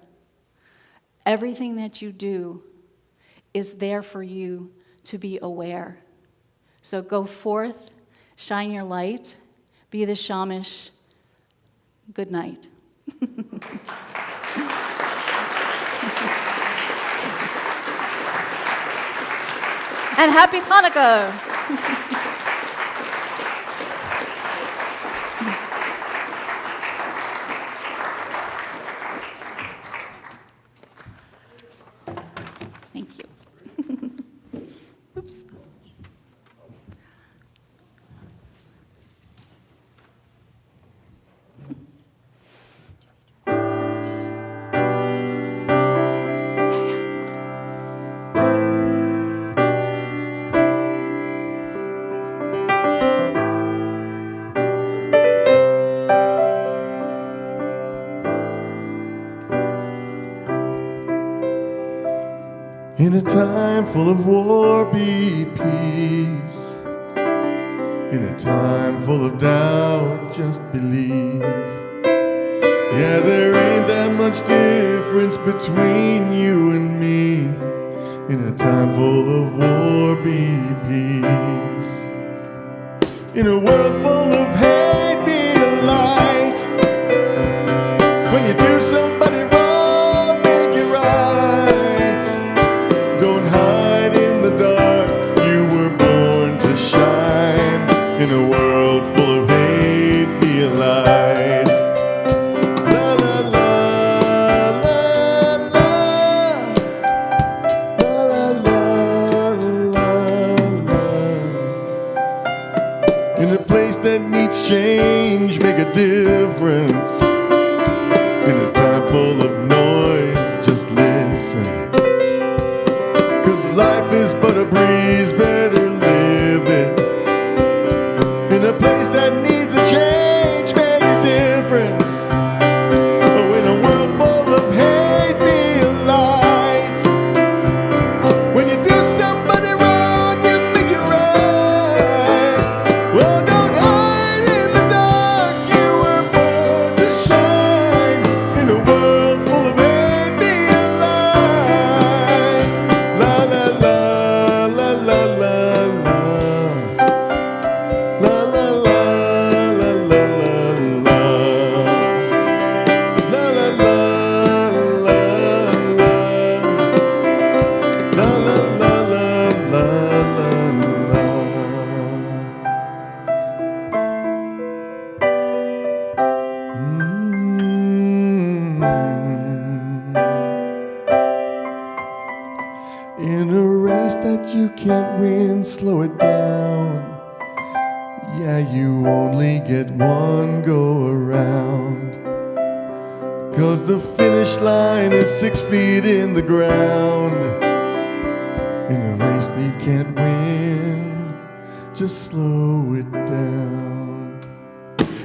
Everything that you do is there for you to be aware. So go forth, shine your light, be the shamash. Good night. And happy Hanukkah! Thank you. Oops. In a time full of war, be peace. In a time full of doubt, just believe. Yeah, there ain't that much difference between you and me. In a time full of war, be peace. In a world full of hate, be a light. When you do somebody wrong, make it right. Don't hide in the dark, you were born to shine. In a world full of hate, be a light. La la la, la la. La la la, la la. In a place that needs change, make a difference. In a time full of noise, just listen. 'Cause life is but a breeze, better live it. In a place that needs a change, make a difference. Oh, in a world full of hate, be a light. When you do somebody wrong, you make it right. Oh, don't hide in the dark, you were born to shine. In a world full of hate, be a light. La la la, la la la la. La la la, la la la la. La la la, la la. La la la la la la. In a race that you can't win, slow it down. Yeah, you only get one go around. 'Cause the finish line is 6 feet in the ground. In a race that you can't win, just slow it down.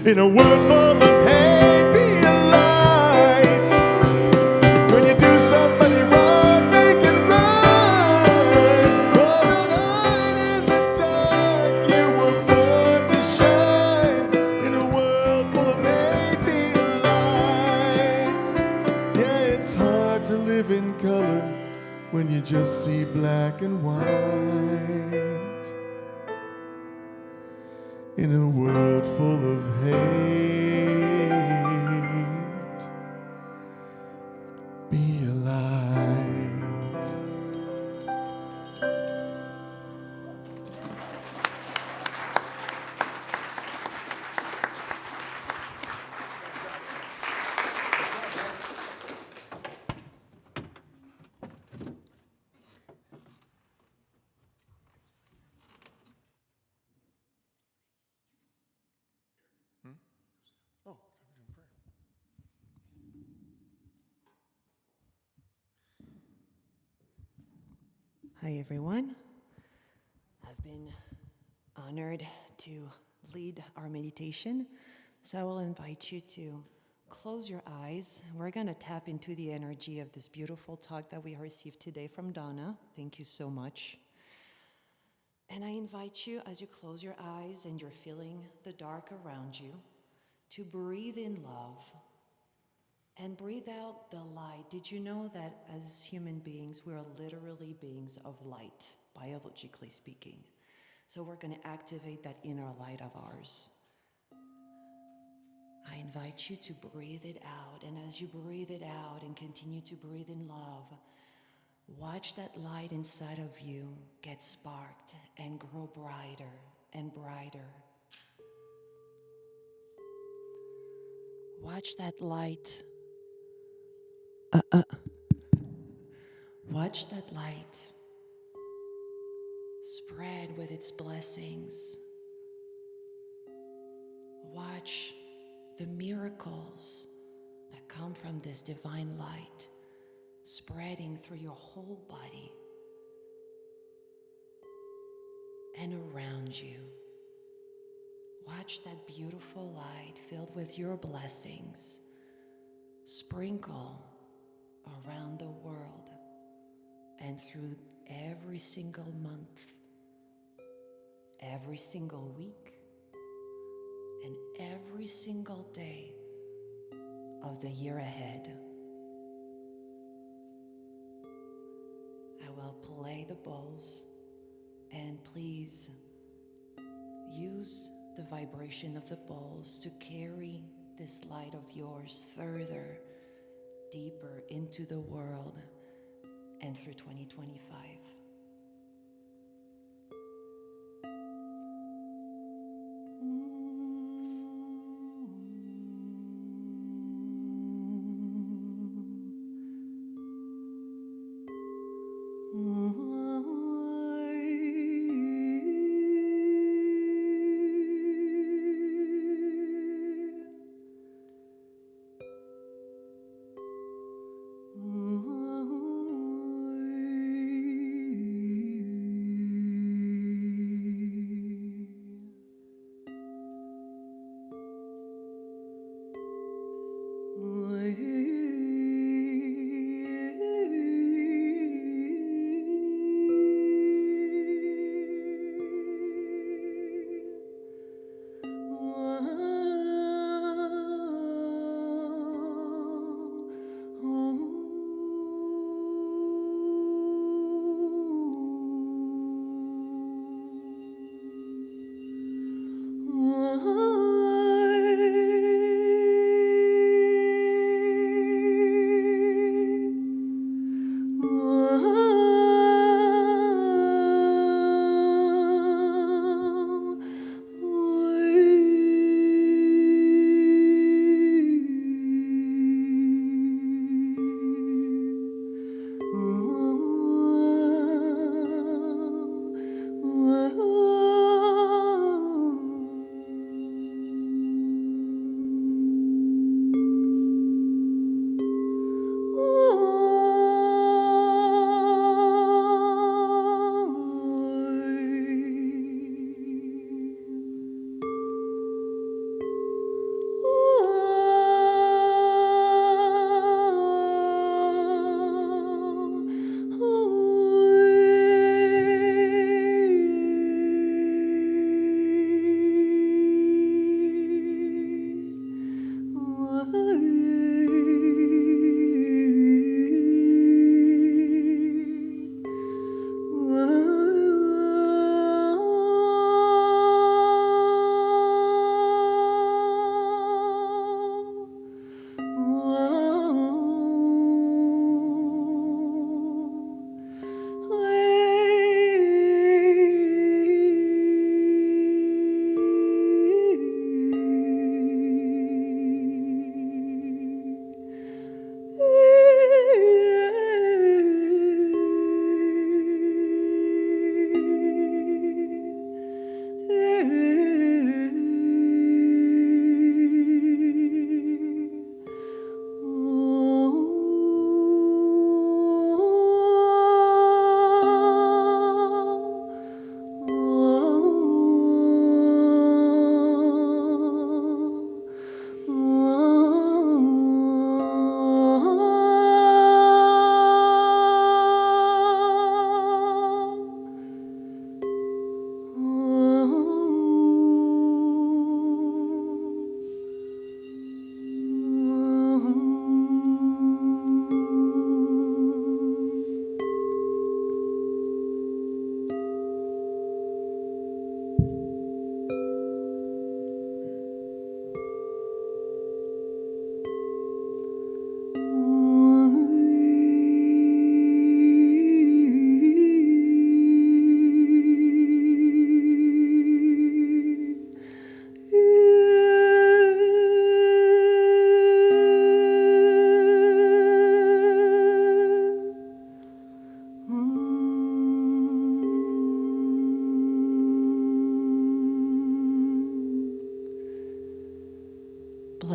In a world full of hate, be a light. When you do somebody wrong, make it right. Oh, don't hide in the dark, you were born to shine. In a world full of hate, be a light. Yeah, it's hard to live in color when you just see black and white. In a world full of hate, be a light. Hi, everyone. I've been honored to lead our meditation, so I will invite you to close your eyes. We're going to tap into the energy of this beautiful talk that we received today from Donna. Thank you so much. And I invite you, as you close your eyes and you're feeling the dark around you, to breathe in love and breathe out the light. Did you know that as human beings, we are literally beings of light, biologically speaking? So we're going to activate that inner light of ours. I invite you to breathe it out, and as you breathe it out and continue to breathe in love, watch that light inside of you get sparked and grow brighter and brighter. Watch that light. Watch that light spread with its blessings. Watch the miracles that come from this divine light spreading through your whole body and around you. Watch that beautiful light filled with your blessings sprinkle around the world and through every single month, every single week, and every single day of the year ahead. I will play the bowls, and please use the vibration of the bowls to carry this light of yours further, deeper into the world and through 2025.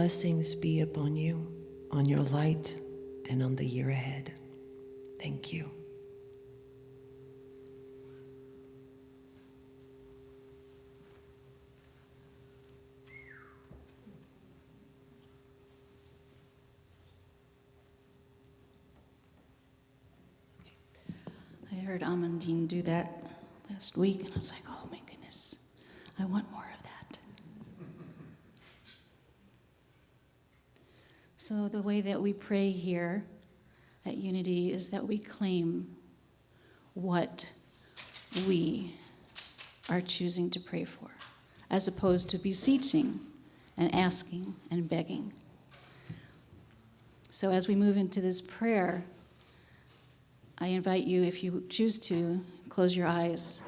blessings be upon you, on your light, and on the year ahead. Thank you. I heard Amandine do that last week, and I was like, oh my goodness, I want more of that. So the way that we pray here at Unity is that we claim what we are choosing to pray for, as opposed to beseeching and asking and begging. So as we move into this prayer, I invite you, if you choose to, close your eyes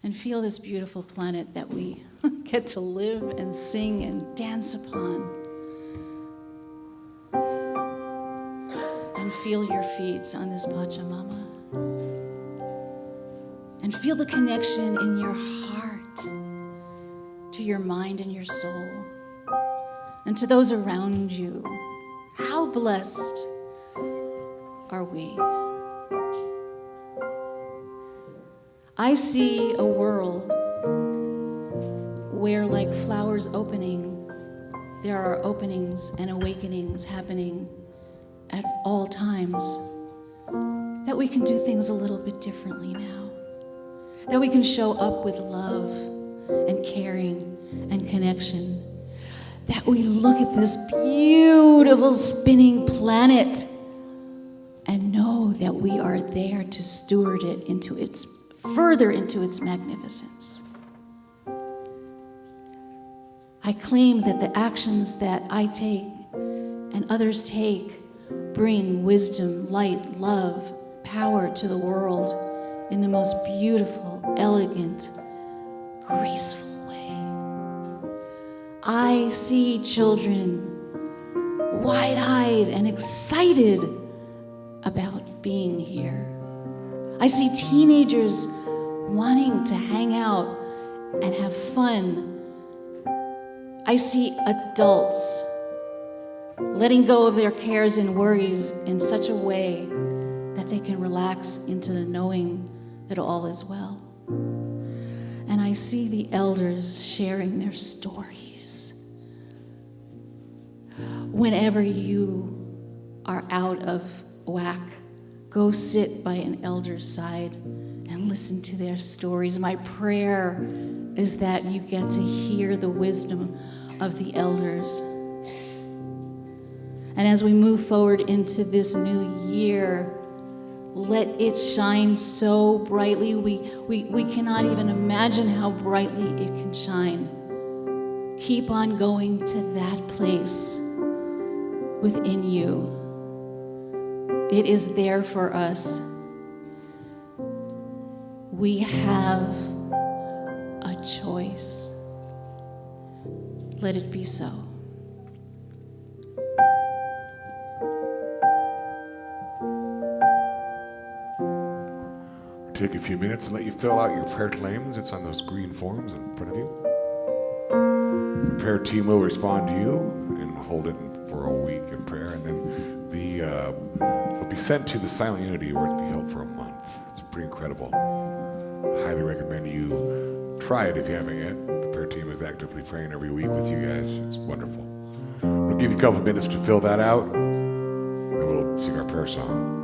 and feel this beautiful planet that we get to live and sing and dance upon. And feel your feet on this Pachamama. And feel the connection in your heart to your mind and your soul and to those around you. How blessed are we? I see a world where, like flowers opening, there are openings and awakenings happening at all times, that we can do things a little bit differently now, that we can show up with love and caring and connection, that we look at this beautiful spinning planet and know that we are there to steward it further into its magnificence. I claim that the actions that I take and others take bring wisdom, light, love, power to the world in the most beautiful, elegant, graceful way. I see children wide-eyed and excited about being here. I see teenagers wanting to hang out and have fun. I see adults letting go of their cares and worries in such a way that they can relax into the knowing that all is well. And I see the elders sharing their stories. Whenever you are out of whack, go sit by an elder's side and listen to their stories. My prayer is that you get to hear the wisdom of the elders. And as we move forward into this new year, let it shine so brightly. We cannot even imagine how brightly it can shine. Keep on going to that place within you. It is there for us. We have a choice. Let it be so. Take a few minutes and let you fill out your prayer claims. It's on those green forms in front of you. The prayer team will respond to you and hold it for a week in prayer, and then it'll be sent to the Silent Unity where it'll be held for a month. It's pretty incredible. I highly recommend you try it if you haven't yet. The prayer team is actively praying every week with you guys. It's wonderful. We'll give you a couple of minutes to fill that out, and we'll sing our prayer song.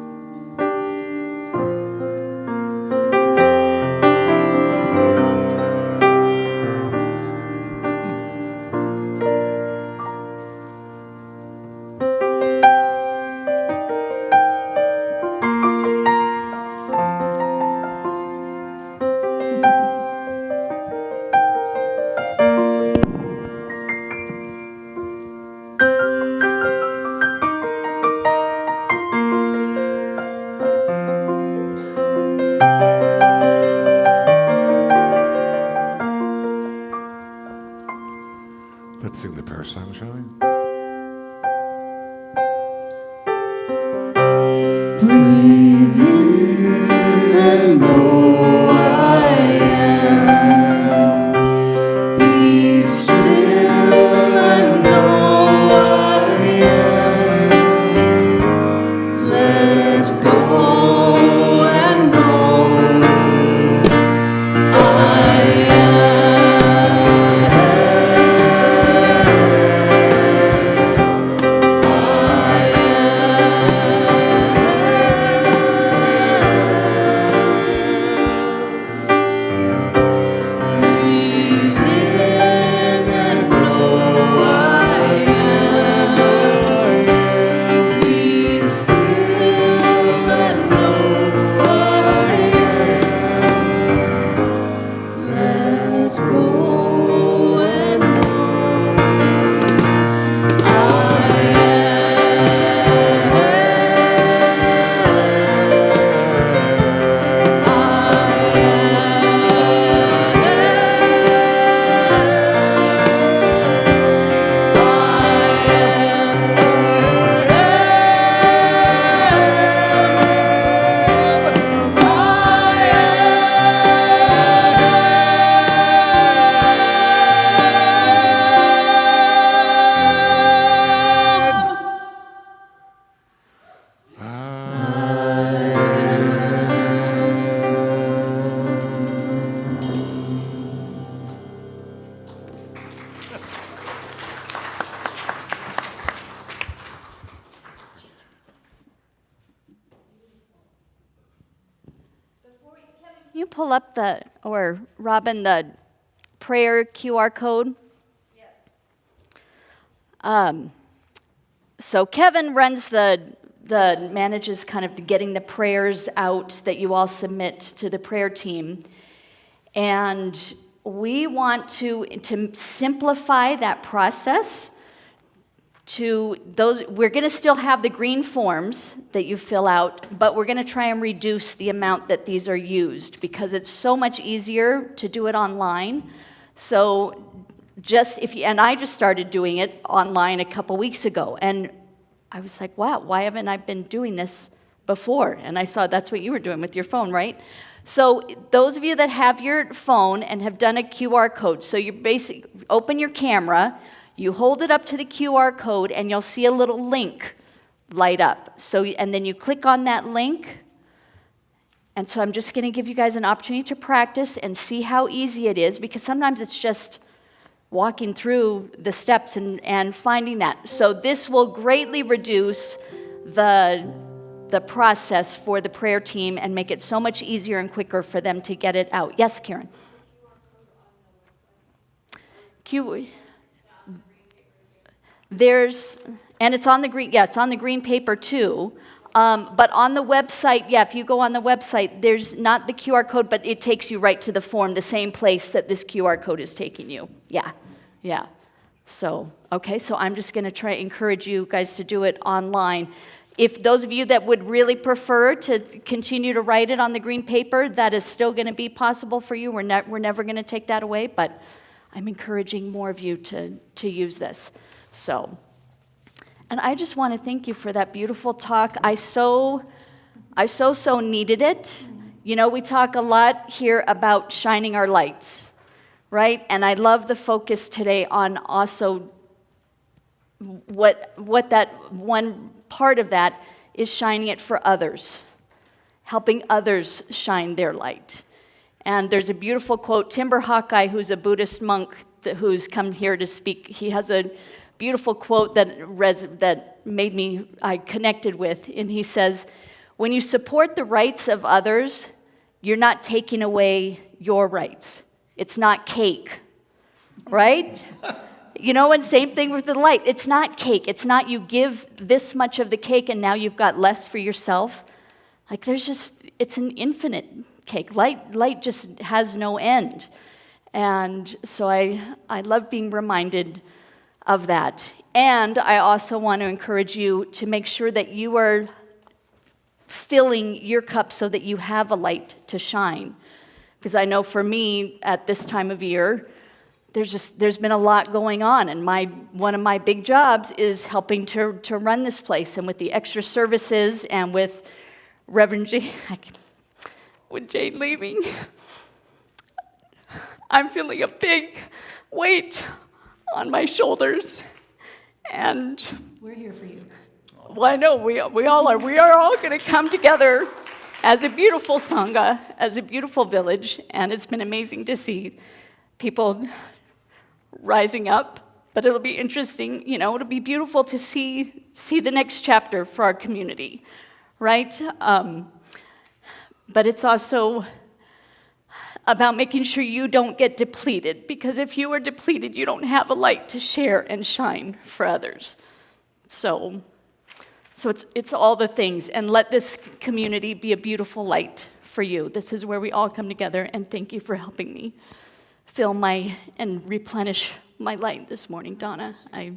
Let's sing the prayer song, shall we? Breathe in and know I am. Be still and know you pull up or Robin, the prayer QR code? So Kevin runs manages kind of getting the prayers out that you all submit to the prayer team. And we want to simplify that process to those. We're going to still have the green forms that you fill out, but we're going to try and reduce the amount that these are used because it's so much easier to do it online. So and I just started doing it online a couple weeks ago, and I was like, wow, why haven't I been doing this before? And I saw that's what you were doing with your phone, right? So those of you that have your phone and have done a QR code, so you basically open your camera, you hold it up to the QR code, and you'll see a little link light up. And then you click on that link. And so I'm just going to give you guys an opportunity to practice and see how easy it is, because sometimes it's just walking through the steps and finding that. So this will greatly reduce the process for the prayer team and make it so much easier and quicker for them to get it out. Yes, Karen? And it's on the green, it's on the green paper too. But on the website, if you go on the website, there's not the QR code, but it takes you right to the form, the same place that this QR code is taking you. Yeah. So, okay, so I'm just going to try to encourage you guys to do it online. If those of you that would really prefer to continue to write it on the green paper, that is still going to be possible for you. We're never going to take that away, but I'm encouraging more of you to use this. So, and I just want to thank you for that beautiful talk. I so needed it. You know, we talk a lot here about shining our lights, right? And I love the focus today on also what that one part of that is, shining it for others, helping others shine their light. And there's a beautiful quote. Timber Hawkeye, who's a Buddhist monk who's come here to speak, he has a beautiful quote that I connected with, and he says, when you support the rights of others, you're not taking away your rights. It's not cake, right? You know, and same thing with the light. It's not cake. It's not you give this much of the cake and now you've got less for yourself. Like it's an infinite cake. Light just has no end. And so I love being reminded of that. And I also want to encourage you to make sure that you are filling your cup so that you have a light to shine. Because I know for me, at this time of year, there's been a lot going on, and one of my big jobs is helping to run this place, and with the extra services and with Reverend Jane, with Jane leaving, I'm feeling a big weight on my shoulders, and we're here for you. Well, I know we all are. We are all going to come together as a beautiful sangha, as a beautiful village, and it's been amazing to see people rising up, but it'll be interesting, it'll be beautiful to see the next chapter for our community, right? But it's also about making sure you don't get depleted, because if you are depleted, you don't have a light to share and shine for others. So it's all the things, and let this community be a beautiful light for you. This is where we all come together, and thank you for helping me fill and replenish my light this morning, Donna. My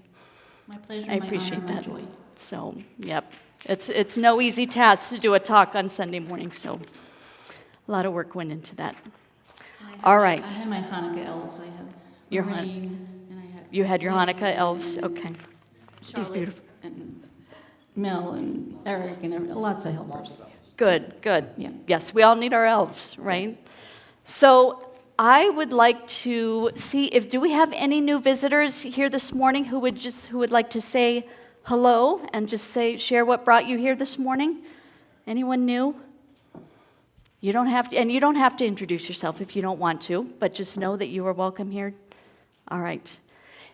pleasure, I my appreciate honor, my that. joy. So, yep, it's no easy task to do a talk on Sunday morning, so a lot of work went into that. All right. I had my Hanukkah elves. I had Your Maureen, and I had You had your Hanukkah elves, okay. These Charlotte beautiful. and Mel and Eric and lots of helpers. Good. Yeah. Yes, we all need our elves, right? Yes. So I would like to see do we have any new visitors here this morning who would like to say hello and just share what brought you here this morning? Anyone new? You don't have to introduce yourself if you don't want to, but just know that you are welcome here. All right.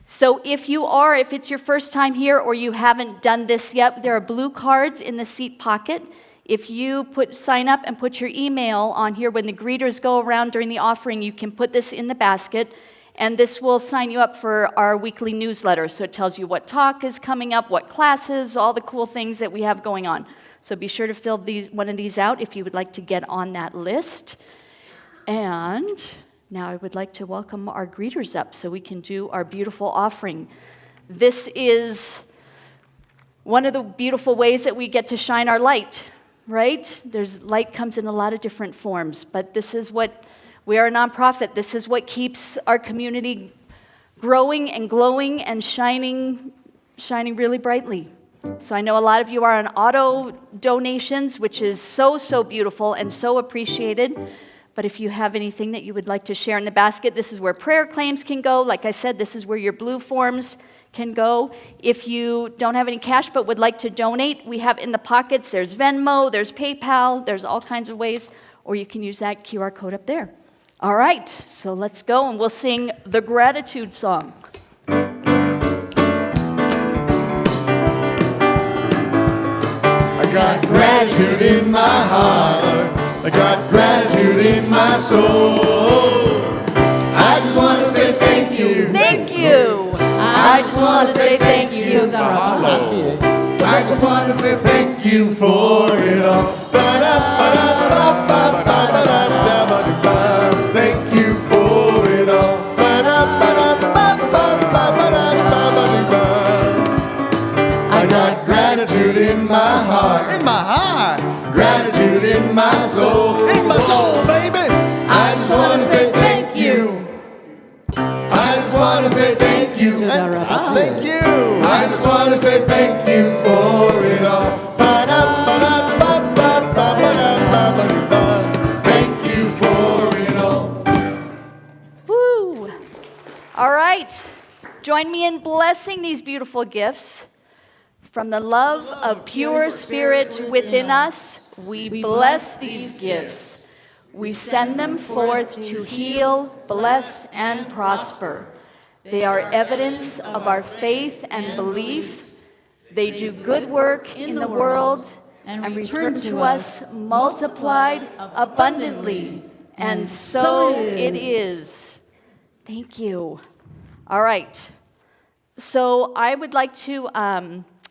So if it's your first time here or you haven't done this yet, there are blue cards in the seat pocket. If you sign up and put your email on here, when the greeters go around during the offering, you can put this in the basket, and this will sign you up for our weekly newsletter. So it tells you what talk is coming up, what classes, all the cool things that we have going on. So be sure to fill one of these out if you would like to get on that list. And now I would like to welcome our greeters up so we can do our beautiful offering. This is one of the beautiful ways that we get to shine our light, right? Light comes in a lot of different forms, but this is what, we are a nonprofit. This is what keeps our community growing and glowing and shining really brightly. So I know a lot of you are on auto donations, which is so, so beautiful and so appreciated. But if you have anything that you would like to share in the basket, this is where prayer claims can go. Like I said, this is where your blue forms can go. If you don't have any cash but would like to donate, we have in the pockets, there's Venmo, there's PayPal, there's all kinds of ways, or you can use that QR code up there. All right, so let's go and we'll sing the gratitude song. I got gratitude in my heart. I got gratitude in my soul. I just want to say thank you. Thank you. I just want to say thank you to Mahalo. I just want to say thank you for it all. Thank you for it all. I got gratitude in my heart. In my heart. Gratitude in my soul. In my soul, baby. I just want to say thank you. I just want to say thank you. Thank you. I just want to say thank you for it all. Thank you for it all. Woo! All right. Join me in blessing these beautiful gifts. From the love of pure spirit within us, we bless these gifts. We send them forth to heal, bless, and prosper. They are evidence of our faith and belief. They do good work in the world and return to us multiplied abundantly. And so it is. Thank you. All right. So I would like to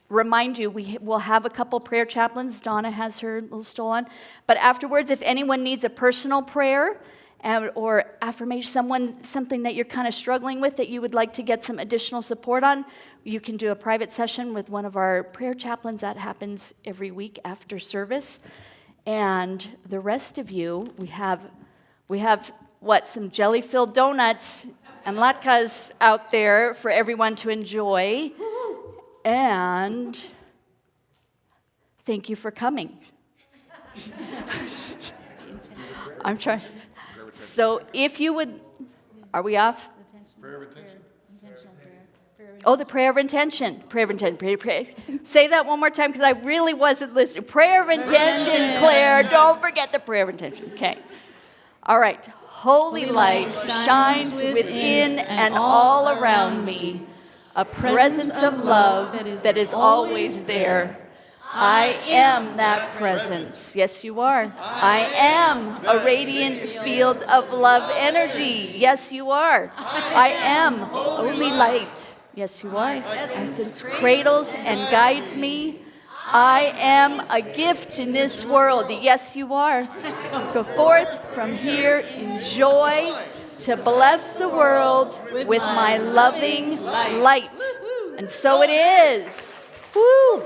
remind you, we will have a couple prayer chaplains. Donna has her little stole on. But afterwards, if anyone needs a personal prayer or affirmation, something that you're kind of struggling with that you would like to get some additional support on, you can do a private session with one of our prayer chaplains. That happens every week after service. And the rest of you, we have some jelly-filled donuts and latkes out there for everyone to enjoy. And thank you for coming. I'm trying. So if you would, are we off? Prayer of intention. Oh, the prayer of intention. Prayer of intention. Prayer. Say that one more time because I really wasn't listening. Prayer of intention, Claire. Don't forget the prayer of intention. Okay. All right. Holy light shines within and all around me. A presence of love that is always there. I am that presence. Yes, you are. I am a radiant field of love energy. Yes, you are. I am holy light. Yes, you are. Essence cradles and guides me. I am a gift in this world. Yes, you are. Go forth from here in joy to bless the world with my loving light. And so it is. Woo!